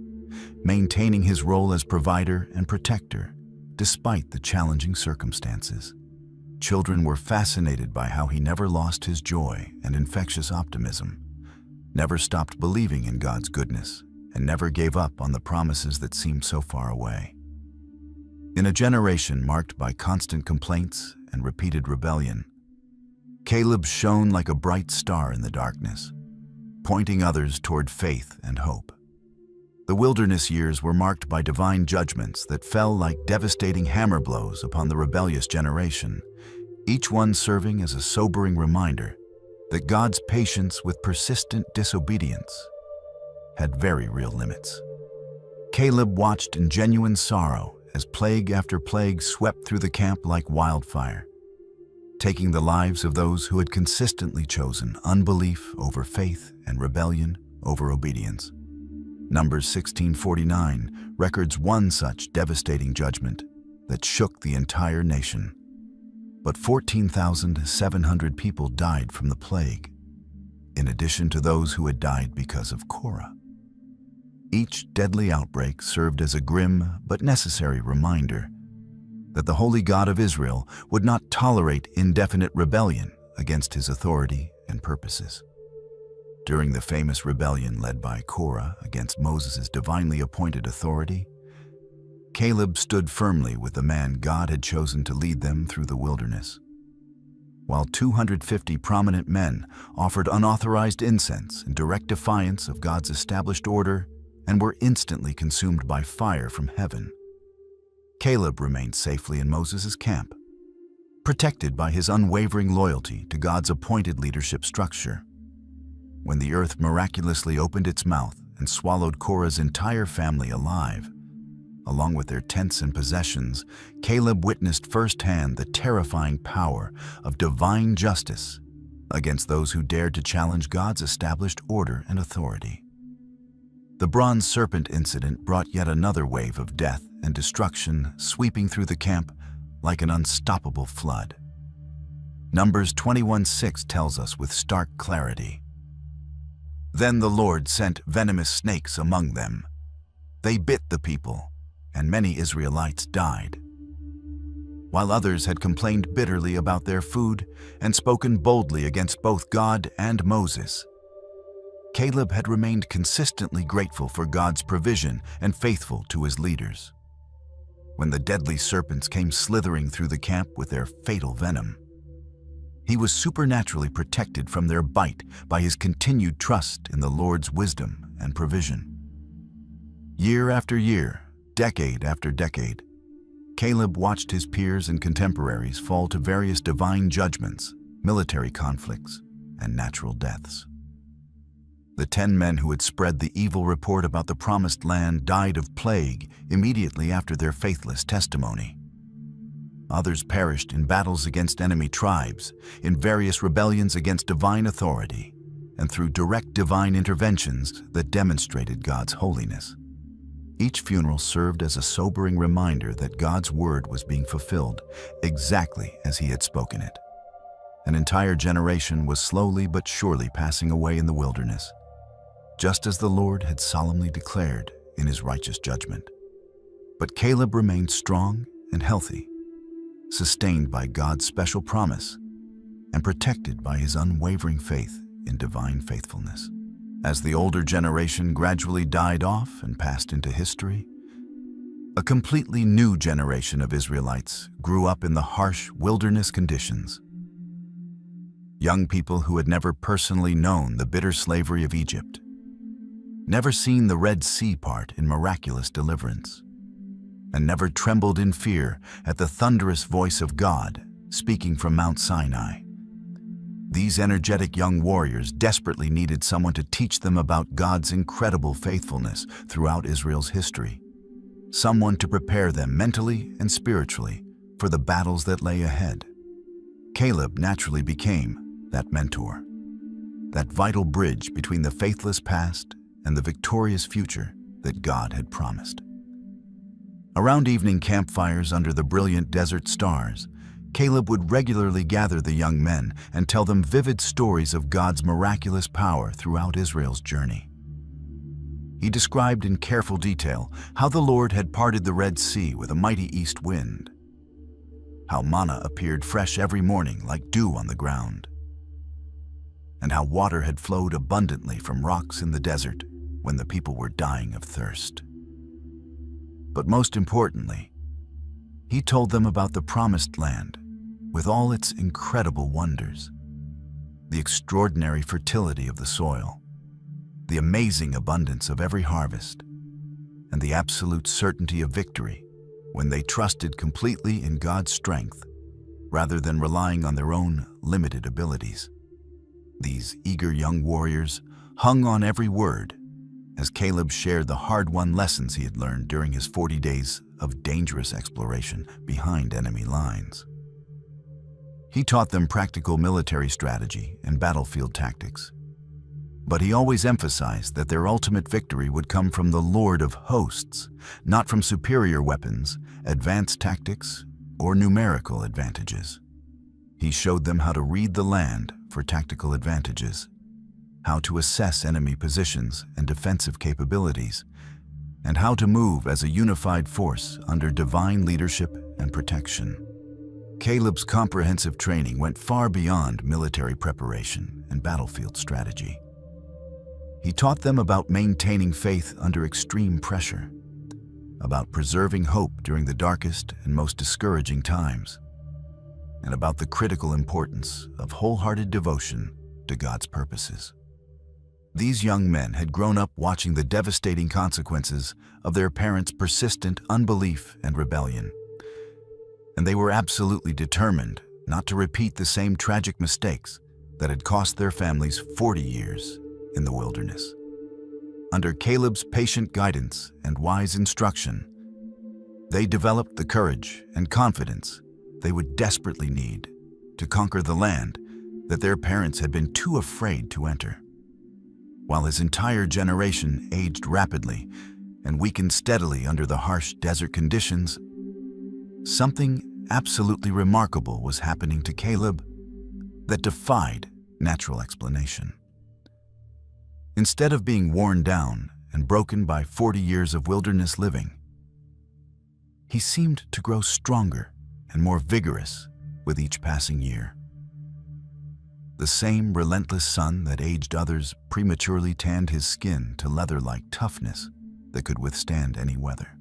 maintaining his role as provider and protector despite the challenging circumstances. Children were fascinated by how he never lost his joy and infectious optimism, never stopped believing in God's goodness, and never gave up on the promises that seemed so far away. In a generation marked by constant complaints and repeated rebellion, Caleb shone like a bright star in the darkness, pointing others toward faith and hope. The wilderness years were marked by divine judgments that fell like devastating hammer blows upon the rebellious generation, each one serving as a sobering reminder that God's patience with persistent disobedience had very real limits. Caleb watched in genuine sorrow as plague after plague swept through the camp like wildfire, taking the lives of those who had consistently chosen unbelief over faith and rebellion over obedience. Numbers 16:49 records one such devastating judgment that shook the entire nation. But 14,700 people died from the plague, in addition to those who had died because of Korah. Each deadly outbreak served as a grim but necessary reminder that the Holy God of Israel would not tolerate indefinite rebellion against His authority and purposes. During the famous rebellion led by Korah against Moses' divinely appointed authority, Caleb stood firmly with the man God had chosen to lead them through the wilderness. While 250 prominent men offered unauthorized incense in direct defiance of God's established order and were instantly consumed by fire from heaven, Caleb remained safely in Moses' camp, protected by his unwavering loyalty to God's appointed leadership structure. When the earth miraculously opened its mouth and swallowed Korah's entire family alive, along with their tents and possessions, Caleb witnessed firsthand the terrifying power of divine justice against those who dared to challenge God's established order and authority. The bronze serpent incident brought yet another wave of death and destruction sweeping through the camp like an unstoppable flood. Numbers 21:6 tells us with stark clarity, "Then the Lord sent venomous snakes among them. They bit the people, and many Israelites died." While others had complained bitterly about their food and spoken boldly against both God and Moses, Caleb had remained consistently grateful for God's provision and faithful to his leaders. When the deadly serpents came slithering through the camp with their fatal venom, he was supernaturally protected from their bite by his continued trust in the Lord's wisdom and provision. Year after year, decade after decade, Caleb watched his peers and contemporaries fall to various divine judgments, military conflicts, and natural deaths. The 10 men who had spread the evil report about the promised land died of plague immediately after their faithless testimony. Others perished in battles against enemy tribes, in various rebellions against divine authority, and through direct divine interventions that demonstrated God's holiness. Each funeral served as a sobering reminder that God's word was being fulfilled exactly as he had spoken it. An entire generation was slowly but surely passing away in the wilderness, just as the Lord had solemnly declared in his righteous judgment. But Caleb remained strong and healthy, sustained by God's special promise and protected by his unwavering faith in divine faithfulness. As the older generation gradually died off and passed into history, a completely new generation of Israelites grew up in the harsh wilderness conditions. Young people who had never personally known the bitter slavery of Egypt, never seen the Red Sea part in miraculous deliverance, and never trembled in fear at the thunderous voice of God speaking from Mount Sinai. These energetic young warriors desperately needed someone to teach them about God's incredible faithfulness throughout Israel's history, someone to prepare them mentally and spiritually for the battles that lay ahead. Caleb naturally became that mentor, that vital bridge between the faithless past and the victorious future that God had promised. Around evening campfires under the brilliant desert stars, Caleb would regularly gather the young men and tell them vivid stories of God's miraculous power throughout Israel's journey. He described in careful detail how the Lord had parted the Red Sea with a mighty east wind, how manna appeared fresh every morning like dew on the ground, and how water had flowed abundantly from rocks in the desert when the people were dying of thirst. But most importantly, he told them about the promised land with all its incredible wonders, the extraordinary fertility of the soil, the amazing abundance of every harvest, and the absolute certainty of victory when they trusted completely in God's strength rather than relying on their own limited abilities. These eager young warriors hung on every word as Caleb shared the hard-won lessons he had learned during his 40 days of dangerous exploration behind enemy lines. He taught them practical military strategy and battlefield tactics, but he always emphasized that their ultimate victory would come from the Lord of hosts, not from superior weapons, advanced tactics, or numerical advantages. He showed them how to read the land for tactical advantages, how to assess enemy positions and defensive capabilities, and how to move as a unified force under divine leadership and protection. Caleb's comprehensive training went far beyond military preparation and battlefield strategy. He taught them about maintaining faith under extreme pressure, about preserving hope during the darkest and most discouraging times, and about the critical importance of wholehearted devotion to God's purposes. These young men had grown up watching the devastating consequences of their parents' persistent unbelief and rebellion, and they were absolutely determined not to repeat the same tragic mistakes that had cost their families 40 years in the wilderness. Under Caleb's patient guidance and wise instruction, They developed the courage and confidence they would desperately need to conquer the land that their parents had been too afraid to enter. While his entire generation aged rapidly and weakened steadily under the harsh desert conditions, something absolutely remarkable was happening to Caleb that defied natural explanation. Instead of being worn down and broken by 40 years of wilderness living, he seemed to grow stronger and more vigorous with each passing year. The same relentless sun that aged others prematurely tanned his skin to leather-like toughness that could withstand any weather.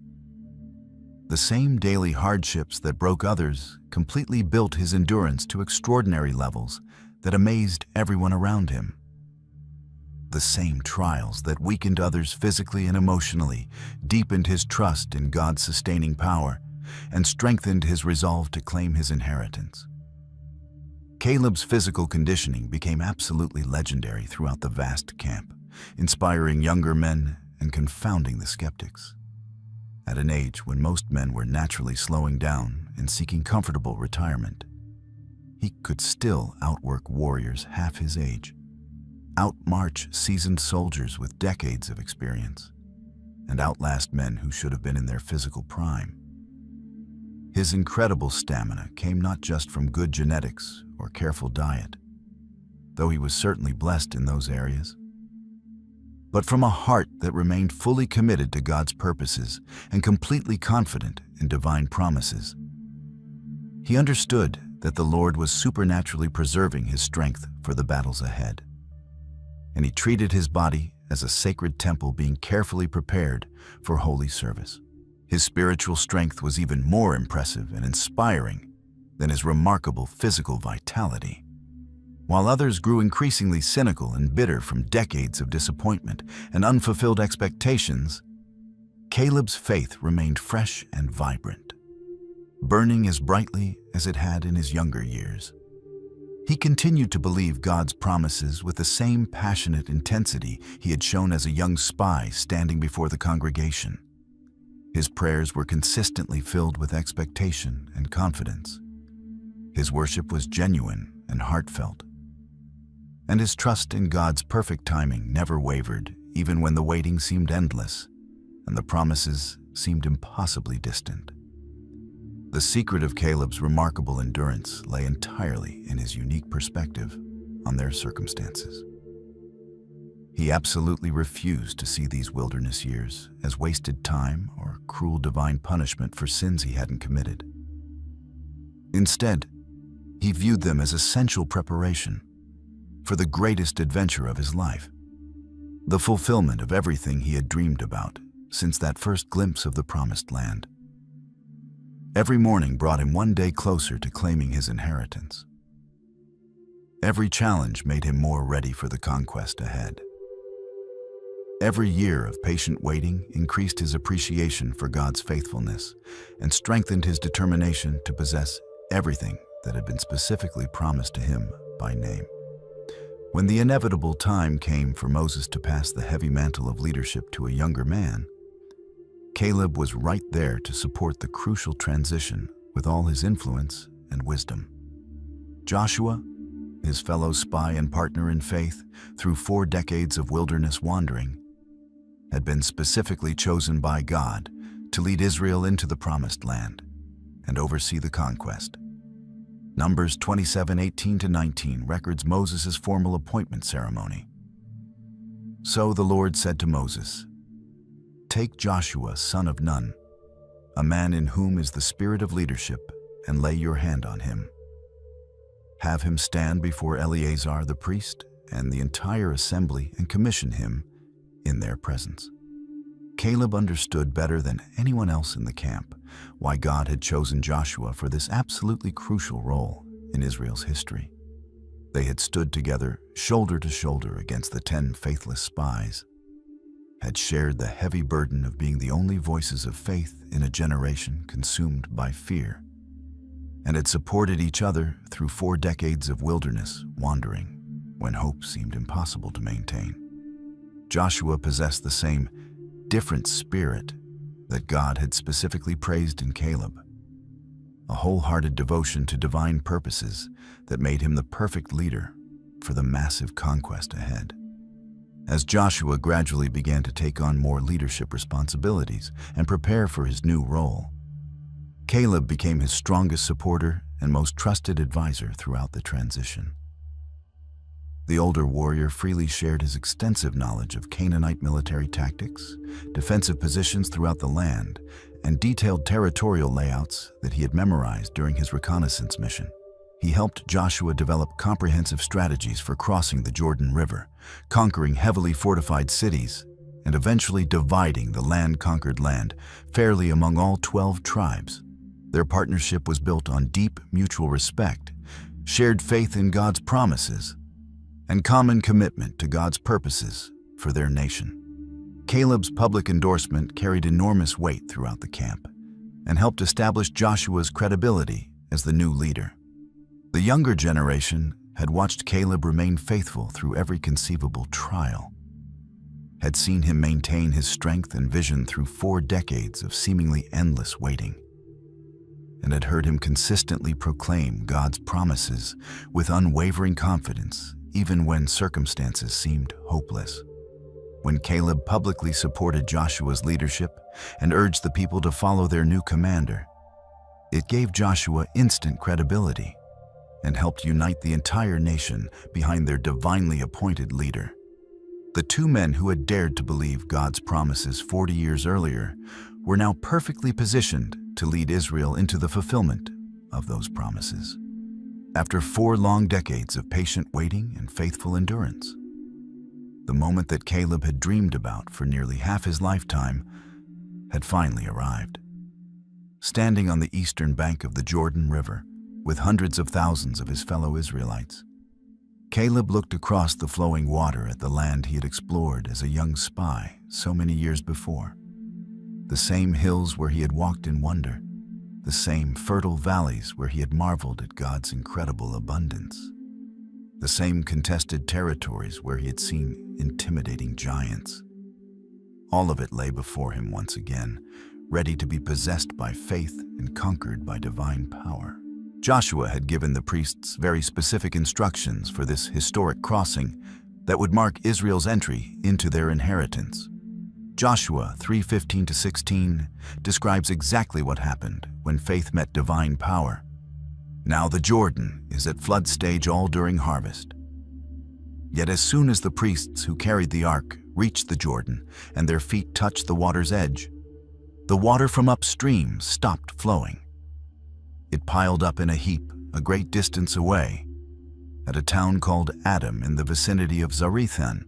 The same daily hardships that broke others completely built his endurance to extraordinary levels that amazed everyone around him. The same trials that weakened others physically and emotionally deepened his trust in God's sustaining power and strengthened his resolve to claim his inheritance. Caleb's physical conditioning became absolutely legendary throughout the vast camp, inspiring younger men and confounding the skeptics. At an age when most men were naturally slowing down and seeking comfortable retirement, he could still outwork warriors half his age, outmarch seasoned soldiers with decades of experience, and outlast men who should have been in their physical prime. His incredible stamina came not just from good genetics or careful diet, though he was certainly blessed in those areas, but from a heart that remained fully committed to God's purposes and completely confident in divine promises. He understood that the Lord was supernaturally preserving his strength for the battles ahead, and he treated his body as a sacred temple being carefully prepared for holy service. His spiritual strength was even more impressive and inspiring than his remarkable physical vitality. While others grew increasingly cynical and bitter from decades of disappointment and unfulfilled expectations, Caleb's faith remained fresh and vibrant, burning as brightly as it had in his younger years. He continued to believe God's promises with the same passionate intensity he had shown as a young spy standing before the congregation. His prayers were consistently filled with expectation and confidence. His worship was genuine and heartfelt, and his trust in God's perfect timing never wavered, even when the waiting seemed endless and the promises seemed impossibly distant. The secret of Caleb's remarkable endurance lay entirely in his unique perspective on their circumstances. He absolutely refused to see these wilderness years as wasted time or cruel divine punishment for sins he hadn't committed. Instead, he viewed them as essential preparation for the greatest adventure of his life, the fulfillment of everything he had dreamed about since that first glimpse of the promised land. Every morning brought him one day closer to claiming his inheritance. Every challenge made him more ready for the conquest ahead. Every year of patient waiting increased his appreciation for God's faithfulness and strengthened his determination to possess everything that had been specifically promised to him by name. When the inevitable time came for Moses to pass the heavy mantle of leadership to a younger man, Caleb was right there to support the crucial transition with all his influence and wisdom. Joshua, his fellow spy and partner in faith through 4 decades of wilderness wandering, had been specifically chosen by God to lead Israel into the promised land and oversee the conquest. Numbers 27:18-19 records Moses' formal appointment ceremony. So the Lord said to Moses, "Take Joshua, son of Nun, a man in whom is the spirit of leadership, and lay your hand on him. Have him stand before Eleazar the priest and the entire assembly and commission him in their presence." Caleb understood better than anyone else in the camp why God had chosen Joshua for this absolutely crucial role in Israel's history. They had stood together, shoulder to shoulder against the 10 faithless spies, had shared the heavy burden of being the only voices of faith in a generation consumed by fear, and had supported each other through 4 decades of wilderness wandering when hope seemed impossible to maintain. Joshua possessed the same different spirit that God had specifically praised in Caleb, a wholehearted devotion to divine purposes that made him the perfect leader for the massive conquest ahead. As Joshua gradually began to take on more leadership responsibilities and prepare for his new role, Caleb became his strongest supporter and most trusted advisor throughout the transition. The older warrior freely shared his extensive knowledge of Canaanite military tactics, defensive positions throughout the land, and detailed territorial layouts that he had memorized during his reconnaissance mission. He helped Joshua develop comprehensive strategies for crossing the Jordan River, conquering heavily fortified cities, and eventually dividing the land-conquered land fairly among all 12 tribes. Their partnership was built on deep mutual respect, shared faith in God's promises, and common commitment to God's purposes for their nation. Caleb's public endorsement carried enormous weight throughout the camp and helped establish Joshua's credibility as the new leader. The younger generation had watched Caleb remain faithful through every conceivable trial, had seen him maintain his strength and vision through 4 decades of seemingly endless waiting, and had heard him consistently proclaim God's promises with unwavering confidence, even when circumstances seemed hopeless. When Caleb publicly supported Joshua's leadership and urged the people to follow their new commander, it gave Joshua instant credibility and helped unite the entire nation behind their divinely appointed leader. The 2 men who had dared to believe God's promises 40 years earlier were now perfectly positioned to lead Israel into the fulfillment of those promises. After 4 long decades of patient waiting and faithful endurance, the moment that Caleb had dreamed about for nearly half his lifetime had finally arrived. Standing on the eastern bank of the Jordan River, with hundreds of thousands of his fellow Israelites, Caleb looked across the flowing water at the land he had explored as a young spy so many years before. The same hills where he had walked in wonder, the same fertile valleys where he had marveled at God's incredible abundance, the same contested territories where he had seen intimidating giants. All of it lay before him once again, ready to be possessed by faith and conquered by divine power. Joshua had given the priests very specific instructions for this historic crossing that would mark Israel's entry into their inheritance. Joshua 3:15-16 describes exactly what happened when faith met divine power. Now the Jordan is at flood stage all during harvest. Yet as soon as the priests who carried the ark reached the Jordan and their feet touched the water's edge, the water from upstream stopped flowing. It piled up in a heap a great distance away, at a town called Adam in the vicinity of Zarethan,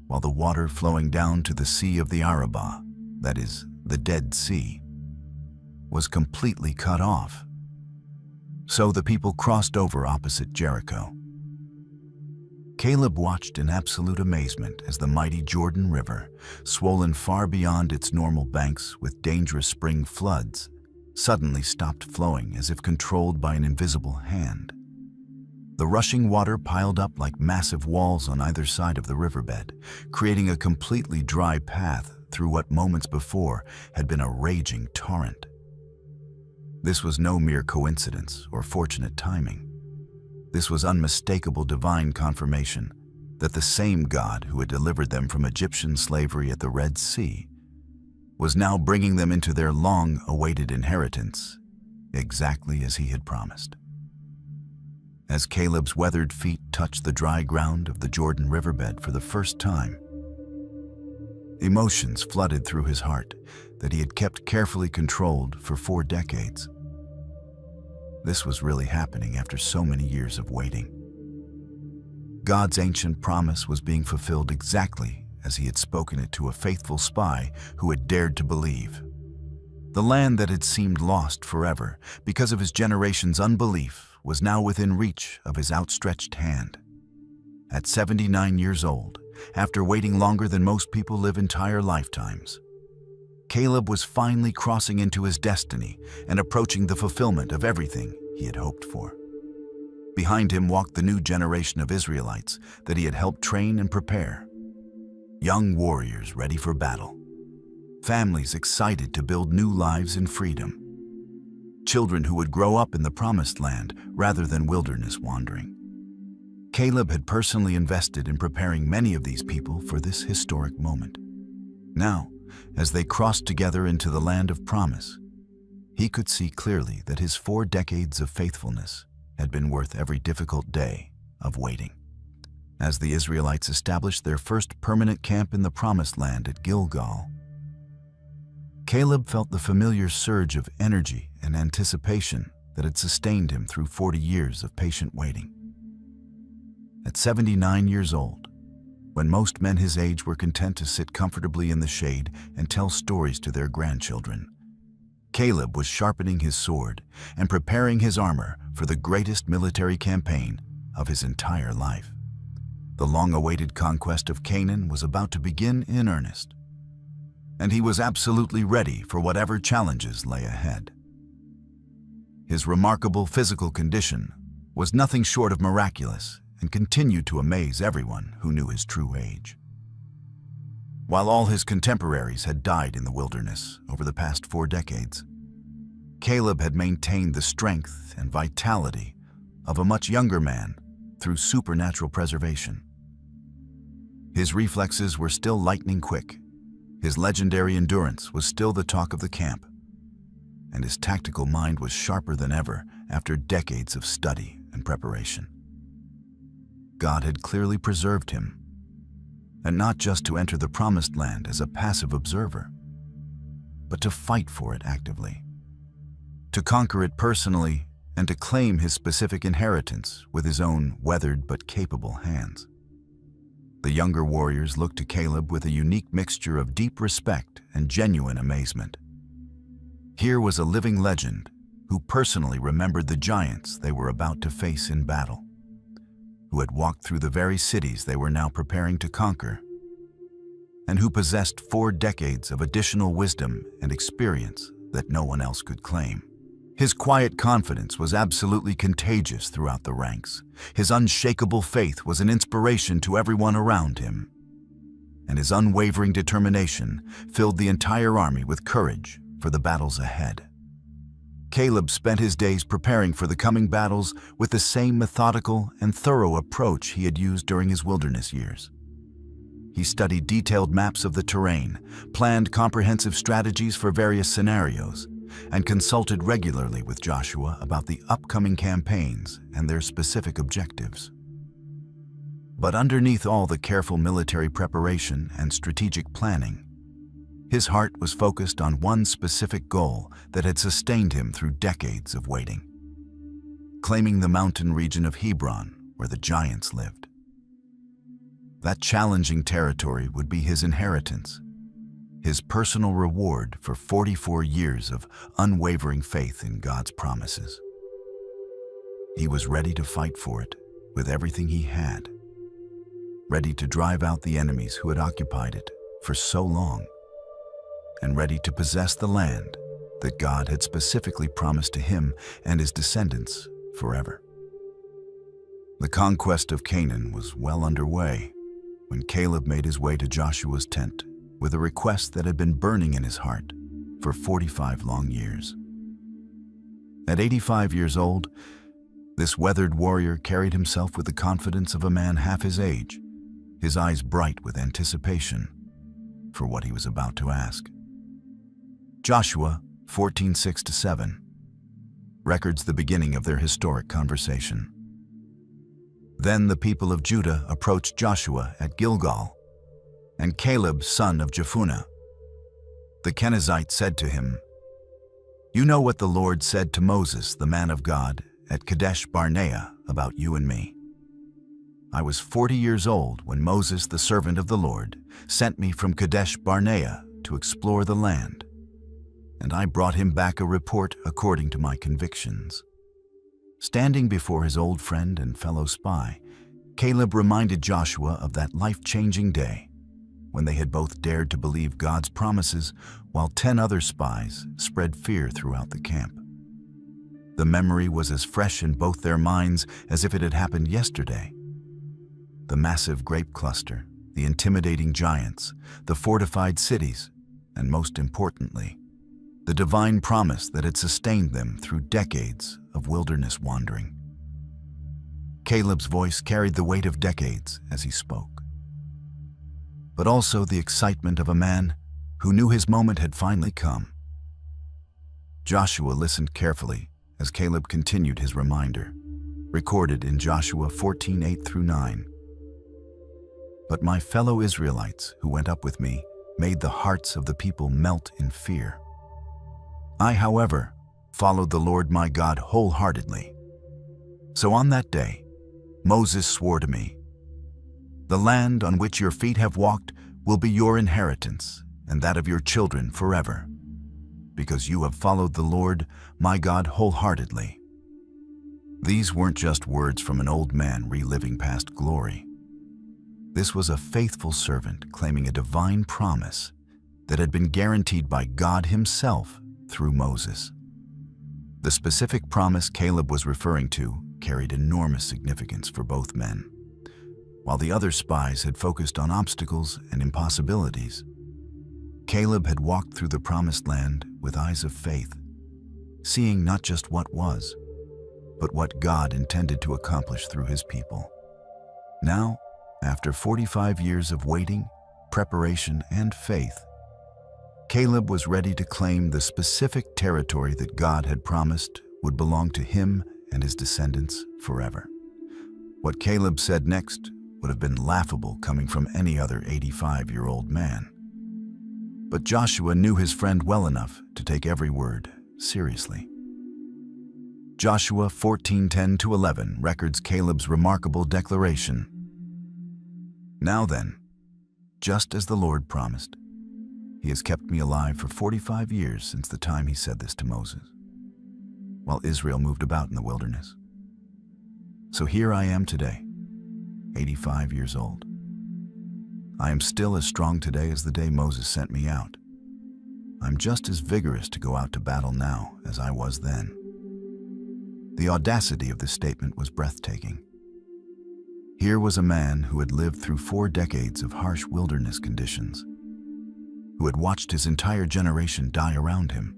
while the water flowing down to the Sea of the Arabah, that is, the Dead Sea, was completely cut off. So the people crossed over opposite Jericho. Caleb watched in absolute amazement as the mighty Jordan River, swollen far beyond its normal banks with dangerous spring floods, suddenly stopped flowing as if controlled by an invisible hand. The rushing water piled up like massive walls on either side of the riverbed, creating a completely dry path through what moments before had been a raging torrent. This was no mere coincidence or fortunate timing. This was unmistakable divine confirmation that the same God who had delivered them from Egyptian slavery at the Red Sea was now bringing them into their long-awaited inheritance, exactly as he had promised. As Caleb's weathered feet touched the dry ground of the Jordan riverbed for the first time, emotions flooded through his heart that he had kept carefully controlled for 4 decades. This was really happening after so many years of waiting. God's ancient promise was being fulfilled exactly as he had spoken it to a faithful spy who had dared to believe. The land that had seemed lost forever because of his generation's unbelief was now within reach of his outstretched hand. At 79 years old, after waiting longer than most people live entire lifetimes, Caleb was finally crossing into his destiny and approaching the fulfillment of everything he had hoped for. Behind him walked the new generation of Israelites that he had helped train and prepare. Young warriors ready for battle, families excited to build new lives in freedom, children who would grow up in the promised land rather than wilderness wandering. Caleb had personally invested in preparing many of these people for this historic moment. Now, as they crossed together into the land of promise, he could see clearly that his 4 decades of faithfulness had been worth every difficult day of waiting. As the Israelites established their first permanent camp in the promised land at Gilgal, Caleb felt the familiar surge of energy and anticipation that had sustained him through 40 years of patient waiting. At 79 years old, when most men his age were content to sit comfortably in the shade and tell stories to their grandchildren, Caleb was sharpening his sword and preparing his armor for the greatest military campaign of his entire life. The long-awaited conquest of Canaan was about to begin in earnest, and he was absolutely ready for whatever challenges lay ahead. His remarkable physical condition was nothing short of miraculous and continued to amaze everyone who knew his true age. While all his contemporaries had died in the wilderness over the past 4 decades, Caleb had maintained the strength and vitality of a much younger man through supernatural preservation. His reflexes were still lightning quick, his legendary endurance was still the talk of the camp, and his tactical mind was sharper than ever after decades of study and preparation. God had clearly preserved him, and not just to enter the promised land as a passive observer, but to fight for it actively, to conquer it personally, and to claim his specific inheritance with his own weathered but capable hands. The younger warriors looked to Caleb with a unique mixture of deep respect and genuine amazement. Here was a living legend who personally remembered the giants they were about to face in battle, who had walked through the very cities they were now preparing to conquer, and who possessed 4 decades of additional wisdom and experience that no one else could claim. His quiet confidence was absolutely contagious throughout the ranks. His unshakable faith was an inspiration to everyone around him, and his unwavering determination filled the entire army with courage for the battles ahead. Caleb spent his days preparing for the coming battles with the same methodical and thorough approach he had used during his wilderness years. He studied detailed maps of the terrain, planned comprehensive strategies for various scenarios, and consulted regularly with Joshua about the upcoming campaigns and their specific objectives. But underneath all the careful military preparation and strategic planning, his heart was focused on one specific goal that had sustained him through decades of waiting: claiming the mountain region of Hebron where the giants lived. That challenging territory would be his inheritance, his personal reward for 44 years of unwavering faith in God's promises. He was ready to fight for it with everything he had, ready to drive out the enemies who had occupied it for so long, and ready to possess the land that God had specifically promised to him and his descendants forever. The conquest of Canaan was well underway when Caleb made his way to Joshua's tent with a request that had been burning in his heart for 45 long years. At 85 years old, this weathered warrior carried himself with the confidence of a man half his age, his eyes bright with anticipation for what he was about to ask. Joshua 14:6-7 records the beginning of their historic conversation. Then the people of Judah approached Joshua at Gilgal, and Caleb, son of Jephunneh, the Kenizzite, said to him, "You know what the Lord said to Moses, the man of God, at Kadesh Barnea about you and me. I was 40 years old when Moses, the servant of the Lord, sent me from Kadesh Barnea to explore the land, and I brought him back a report according to my convictions." Standing before his old friend and fellow spy, Caleb reminded Joshua of that life-changing day when they had both dared to believe God's promises while 10 other spies spread fear throughout the camp. The memory was as fresh in both their minds as if it had happened yesterday. The massive grape cluster, the intimidating giants, the fortified cities, and most importantly, the divine promise that had sustained them through decades of wilderness wandering. Caleb's voice carried the weight of decades as he spoke, but also the excitement of a man who knew his moment had finally come. Joshua listened carefully as Caleb continued his reminder, recorded in Joshua 14:8-9. But my fellow Israelites who went up with me made the hearts of the people melt in fear. I, however, followed the Lord my God wholeheartedly. So on that day, Moses swore to me, "The land on which your feet have walked will be your inheritance and that of your children forever, because you have followed the Lord my God wholeheartedly." These weren't just words from an old man reliving past glory. This was a faithful servant claiming a divine promise that had been guaranteed by God Himself through Moses. The specific promise Caleb was referring to carried enormous significance for both men. While the other spies had focused on obstacles and impossibilities, Caleb had walked through the promised land with eyes of faith, seeing not just what was, but what God intended to accomplish through His people. Now, after 45 years of waiting, preparation, and faith, Caleb was ready to claim the specific territory that God had promised would belong to him and his descendants forever. What Caleb said next would have been laughable coming from any other 85-year-old man. But Joshua knew his friend well enough to take every word seriously. Joshua 14:10-11 records Caleb's remarkable declaration. Now then, just as the Lord promised, He has kept me alive for 45 years since the time He said this to Moses, while Israel moved about in the wilderness. So here I am today, 85 years old. I am still as strong today as the day Moses sent me out. I'm just as vigorous to go out to battle now as I was then. The audacity of this statement was breathtaking. Here was a man who had lived through 4 decades of harsh wilderness conditions, who had watched his entire generation die around him,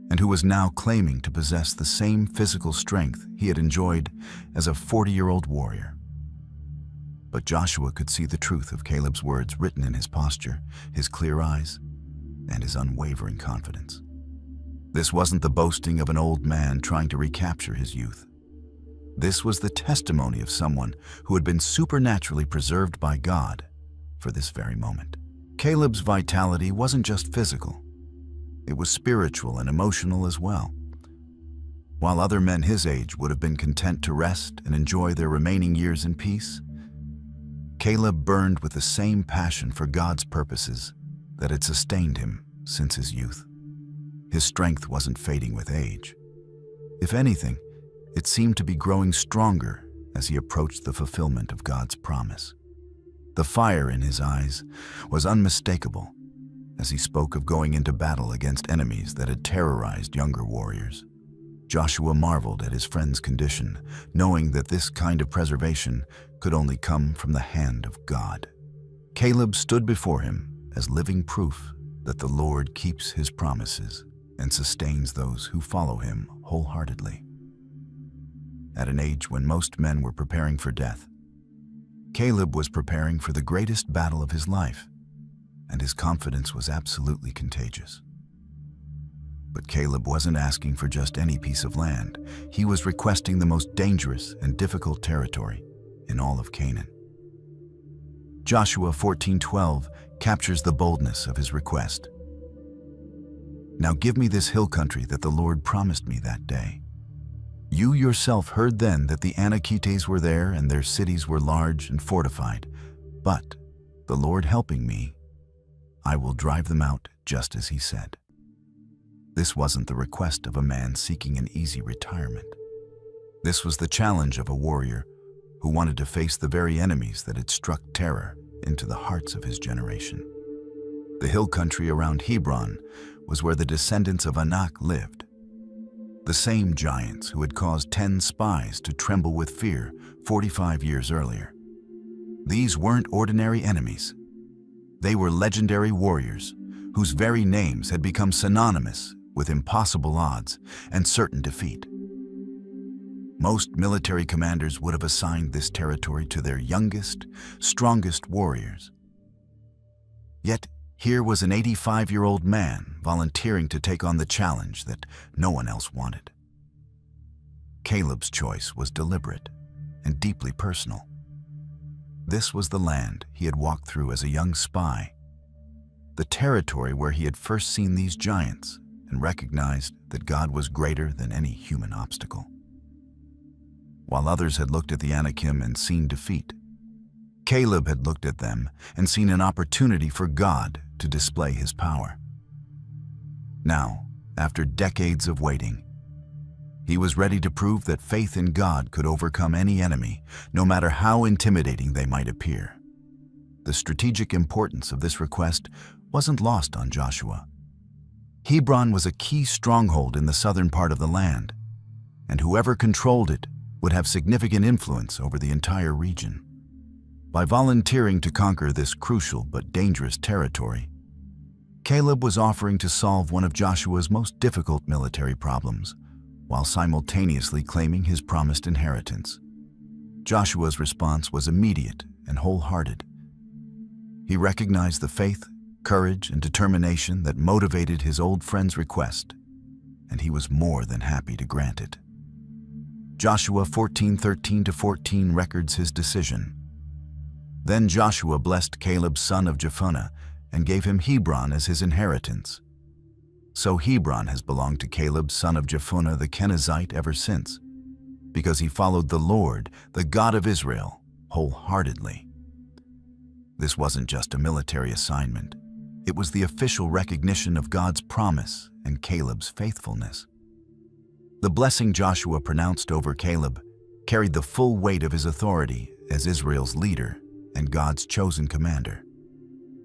and who was now claiming to possess the same physical strength he had enjoyed as a 40-year-old warrior. But Joshua could see the truth of Caleb's words written in his posture, his clear eyes, and his unwavering confidence. This wasn't the boasting of an old man trying to recapture his youth. This was the testimony of someone who had been supernaturally preserved by God for this very moment. Caleb's vitality wasn't just physical. It was spiritual and emotional as well. While other men his age would have been content to rest and enjoy their remaining years in peace, Caleb burned with the same passion for God's purposes that had sustained him since his youth. His strength wasn't fading with age. If anything, it seemed to be growing stronger as he approached the fulfillment of God's promise. The fire in his eyes was unmistakable as he spoke of going into battle against enemies that had terrorized younger warriors. Joshua marveled at his friend's condition, knowing that this kind of preservation could only come from the hand of God. Caleb stood before him as living proof that the Lord keeps His promises and sustains those who follow Him wholeheartedly. At an age when most men were preparing for death, Caleb was preparing for the greatest battle of his life, and his confidence was absolutely contagious. But Caleb wasn't asking for just any piece of land. He was requesting the most dangerous and difficult territory in all of Canaan. Joshua 14:12 captures the boldness of his request. Now give me this hill country that the Lord promised me that day. You yourself heard then that the Anakites were there and their cities were large and fortified. But, the Lord helping me, I will drive them out just as He said. This wasn't the request of a man seeking an easy retirement. This was the challenge of a warrior who wanted to face the very enemies that had struck terror into the hearts of his generation. The hill country around Hebron was where the descendants of Anak lived. The same giants who had caused 10 spies to tremble with fear 45 years earlier. These weren't ordinary enemies. They were legendary warriors whose very names had become synonymous with impossible odds and certain defeat. Most military commanders would have assigned this territory to their youngest, strongest warriors. Yet here was an 85-year-old man volunteering to take on the challenge that no one else wanted. Caleb's choice was deliberate and deeply personal. This was the land he had walked through as a young spy, the territory where he had first seen these giants and recognized that God was greater than any human obstacle. While others had looked at the Anakim and seen defeat, Caleb had looked at them and seen an opportunity for God to display his power. Now, after decades of waiting, he was ready to prove that faith in God could overcome any enemy, no matter how intimidating they might appear. The strategic importance of this request wasn't lost on Joshua. Hebron was a key stronghold in the southern part of the land, and whoever controlled it would have significant influence over the entire region. By volunteering to conquer this crucial but dangerous territory, Caleb was offering to solve one of Joshua's most difficult military problems, while simultaneously claiming his promised inheritance. Joshua's response was immediate and wholehearted. He recognized the faith, courage, and determination that motivated his old friend's request, and he was more than happy to grant it. Joshua 14:13-14 records his decision. Then Joshua blessed Caleb son of Jephunneh and gave him Hebron as his inheritance. So Hebron has belonged to Caleb son of Jephunneh the Kenizzite ever since, because he followed the Lord, the God of Israel, wholeheartedly. This wasn't just a military assignment. It was the official recognition of God's promise and Caleb's faithfulness. The blessing Joshua pronounced over Caleb carried the full weight of his authority as Israel's leader and God's chosen commander.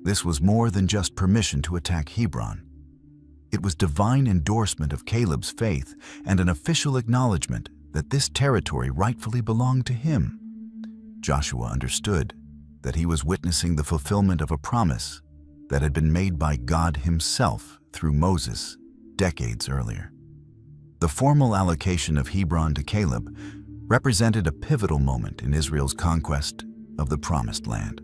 This was more than just permission to attack Hebron. It was divine endorsement of Caleb's faith and an official acknowledgement that this territory rightfully belonged to him. Joshua understood that he was witnessing the fulfillment of a promise that had been made by God himself through Moses decades earlier. The formal allocation of Hebron to Caleb represented a pivotal moment in Israel's conquest of the Promised Land.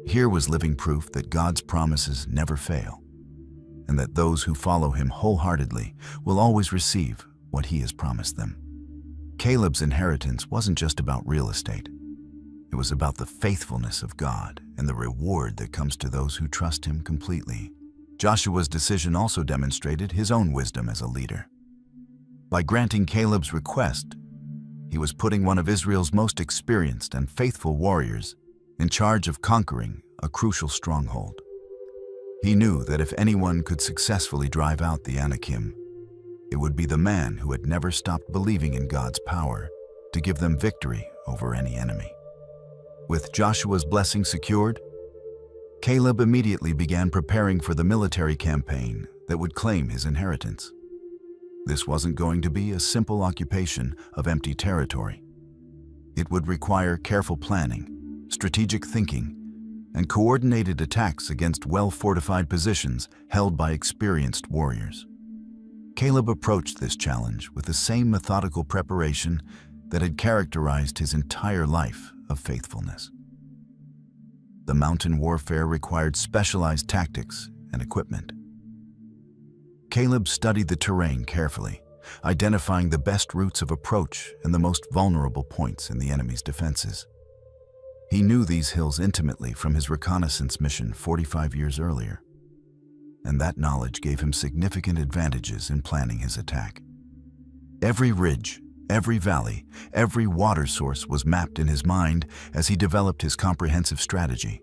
Here was living proof that God's promises never fail, and that those who follow him wholeheartedly will always receive what he has promised them. Caleb's inheritance wasn't just about real estate. It was about the faithfulness of God and the reward that comes to those who trust him completely. Joshua's decision also demonstrated his own wisdom as a leader. By granting Caleb's request, he was putting one of Israel's most experienced and faithful warriors in charge of conquering a crucial stronghold. He knew that if anyone could successfully drive out the Anakim, it would be the man who had never stopped believing in God's power to give them victory over any enemy. With Joshua's blessing secured, Caleb immediately began preparing for the military campaign that would claim his inheritance. This wasn't going to be a simple occupation of empty territory. It would require careful planning, strategic thinking, and coordinated attacks against well-fortified positions held by experienced warriors. Caleb approached this challenge with the same methodical preparation that had characterized his entire life of faithfulness. The mountain warfare required specialized tactics and equipment. Caleb studied the terrain carefully, identifying the best routes of approach and the most vulnerable points in the enemy's defenses. He knew these hills intimately from his reconnaissance mission 45 years earlier, and that knowledge gave him significant advantages in planning his attack. Every ridge, every valley, every water source was mapped in his mind as he developed his comprehensive strategy.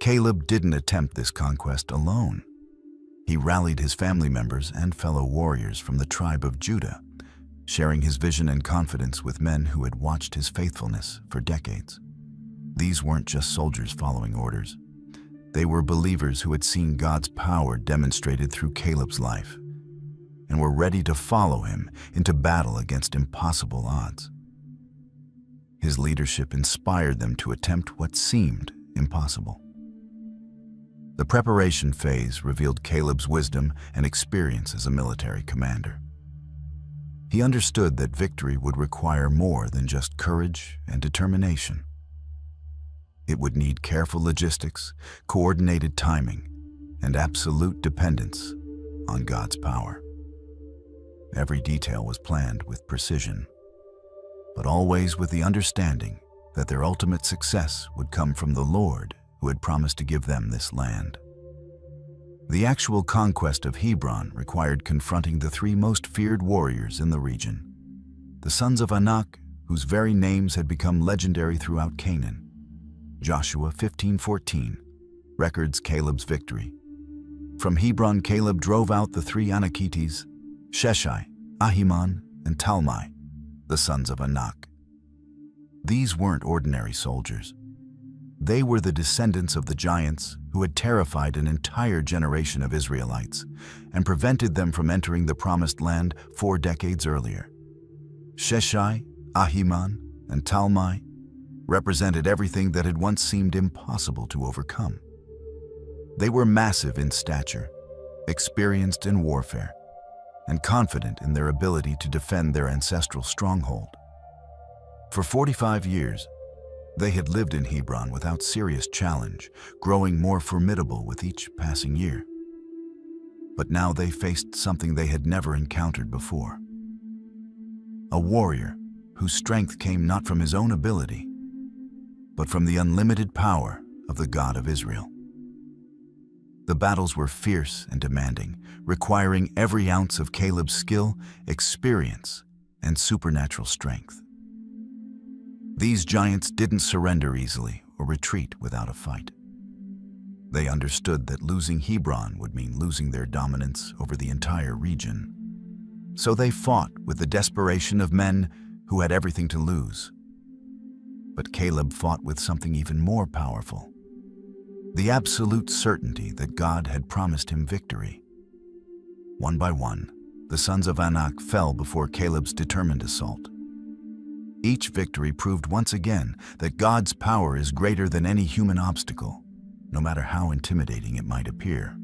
Caleb didn't attempt this conquest alone. He rallied his family members and fellow warriors from the tribe of Judah, sharing his vision and confidence with men who had watched his faithfulness for decades. These weren't just soldiers following orders. They were believers who had seen God's power demonstrated through Caleb's life and were ready to follow him into battle against impossible odds. His leadership inspired them to attempt what seemed impossible. The preparation phase revealed Caleb's wisdom and experience as a military commander. He understood that victory would require more than just courage and determination. It would need careful logistics, coordinated timing, and absolute dependence on God's power. Every detail was planned with precision, but always with the understanding that their ultimate success would come from the Lord who had promised to give them this land. The actual conquest of Hebron required confronting the three most feared warriors in the region, the sons of Anak, whose very names had become legendary throughout Canaan. Joshua 15:14 records Caleb's victory. From Hebron, Caleb drove out the three Anakites, Sheshai, Ahiman, and Talmai, the sons of Anak. These weren't ordinary soldiers. They were the descendants of the giants who had terrified an entire generation of Israelites and prevented them from entering the Promised Land 4 decades earlier. Sheshai, Ahiman, and Talmai represented everything that had once seemed impossible to overcome. They were massive in stature, experienced in warfare, and confident in their ability to defend their ancestral stronghold. For 45 years, they had lived in Hebron without serious challenge, growing more formidable with each passing year. But now they faced something they had never encountered before. A warrior whose strength came not from his own ability, but from the unlimited power of the God of Israel. The battles were fierce and demanding, requiring every ounce of Caleb's skill, experience, and supernatural strength. These giants didn't surrender easily or retreat without a fight. They understood that losing Hebron would mean losing their dominance over the entire region. So they fought with the desperation of men who had everything to lose. But Caleb fought with something even more powerful: the absolute certainty that God had promised him victory. One by one, the sons of Anak fell before Caleb's determined assault. Each victory proved once again that God's power is greater than any human obstacle, no matter how intimidating it might appear.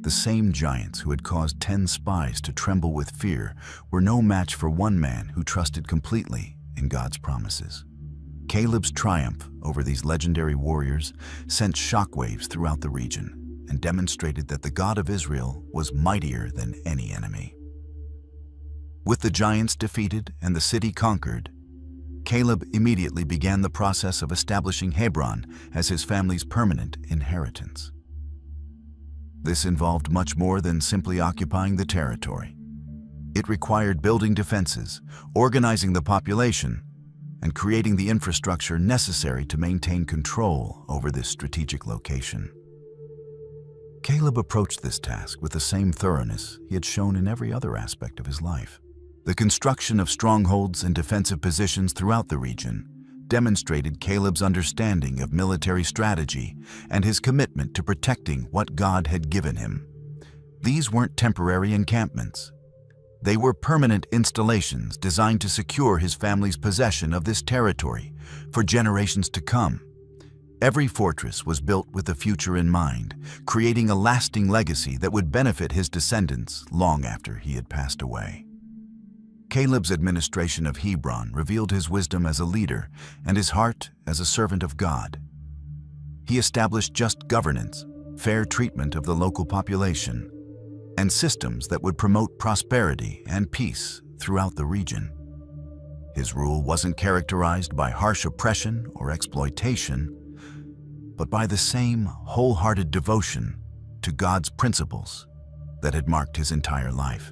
The same giants who had caused 10 spies to tremble with fear were no match for one man who trusted completely in God's promises. Caleb's triumph over these legendary warriors sent shockwaves throughout the region and demonstrated that the God of Israel was mightier than any enemy. With the giants defeated and the city conquered, Caleb immediately began the process of establishing Hebron as his family's permanent inheritance. This involved much more than simply occupying the territory. It required building defenses, organizing the population, and creating the infrastructure necessary to maintain control over this strategic location. Caleb approached this task with the same thoroughness he had shown in every other aspect of his life. The construction of strongholds and defensive positions throughout the region demonstrated Caleb's understanding of military strategy and his commitment to protecting what God had given him. These weren't temporary encampments. They were permanent installations designed to secure his family's possession of this territory for generations to come. Every fortress was built with the future in mind, creating a lasting legacy that would benefit his descendants long after he had passed away. Caleb's administration of Hebron revealed his wisdom as a leader and his heart as a servant of God. He established just governance, fair treatment of the local population, and systems that would promote prosperity and peace throughout the region. His rule wasn't characterized by harsh oppression or exploitation, but by the same wholehearted devotion to God's principles that had marked his entire life.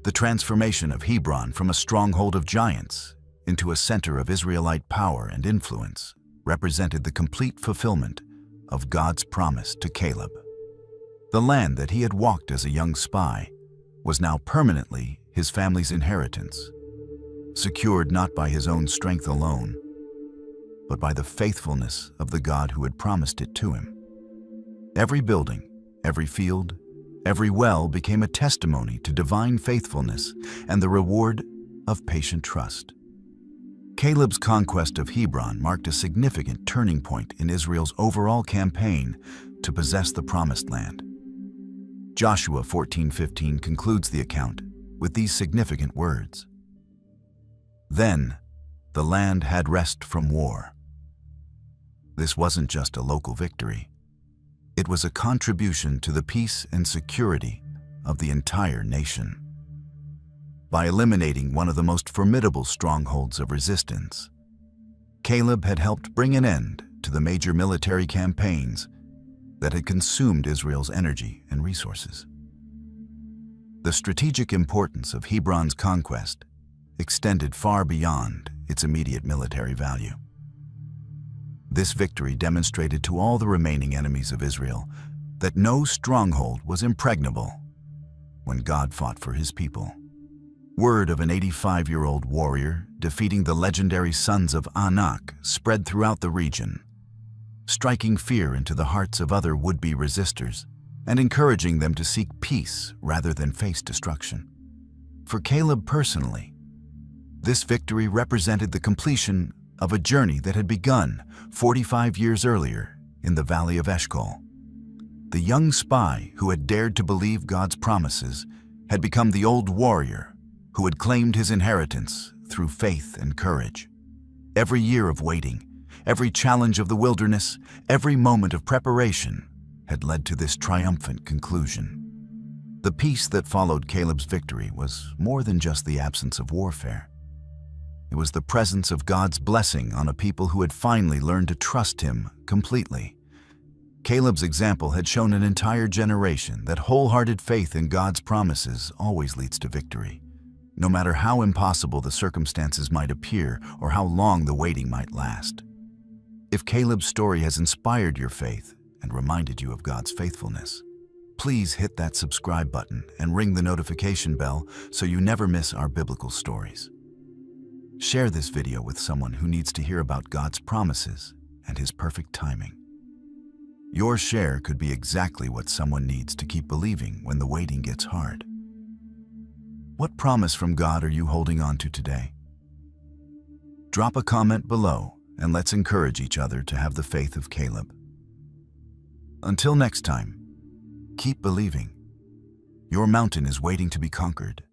The transformation of Hebron from a stronghold of giants into a center of Israelite power and influence represented the complete fulfillment of God's promise to Caleb. The land that he had walked as a young spy was now permanently his family's inheritance, secured not by his own strength alone, but by the faithfulness of the God who had promised it to him. Every building, every field, every well became a testimony to divine faithfulness and the reward of patient trust. Caleb's conquest of Hebron marked a significant turning point in Israel's overall campaign to possess the Promised Land. Joshua 14:15 concludes the account with these significant words. Then the land had rest from war. This wasn't just a local victory. It was a contribution to the peace and security of the entire nation. By eliminating one of the most formidable strongholds of resistance, Caleb had helped bring an end to the major military campaigns that had consumed Israel's energy and resources. The strategic importance of Hebron's conquest extended far beyond its immediate military value. This victory demonstrated to all the remaining enemies of Israel that no stronghold was impregnable when God fought for his people. Word of an 85-year-old warrior defeating the legendary sons of Anak spread throughout the region, striking fear into the hearts of other would-be resistors and encouraging them to seek peace rather than face destruction. For Caleb personally, this victory represented the completion of a journey that had begun 45 years earlier in the Valley of Eshcol. The young spy who had dared to believe God's promises had become the old warrior who had claimed his inheritance through faith and courage. Every year of waiting, every challenge of the wilderness, every moment of preparation had led to this triumphant conclusion. The peace that followed Caleb's victory was more than just the absence of warfare. It was the presence of God's blessing on a people who had finally learned to trust him completely. Caleb's example had shown an entire generation that wholehearted faith in God's promises always leads to victory, no matter how impossible the circumstances might appear or how long the waiting might last. If Caleb's story has inspired your faith and reminded you of God's faithfulness, please hit that subscribe button and ring the notification bell so you never miss our biblical stories. Share this video with someone who needs to hear about God's promises and his perfect timing. Your share could be exactly what someone needs to keep believing when the waiting gets hard. What promise from God are you holding on to today? Drop a comment below and let's encourage each other to have the faith of Caleb. Until next time, keep believing. Your mountain is waiting to be conquered.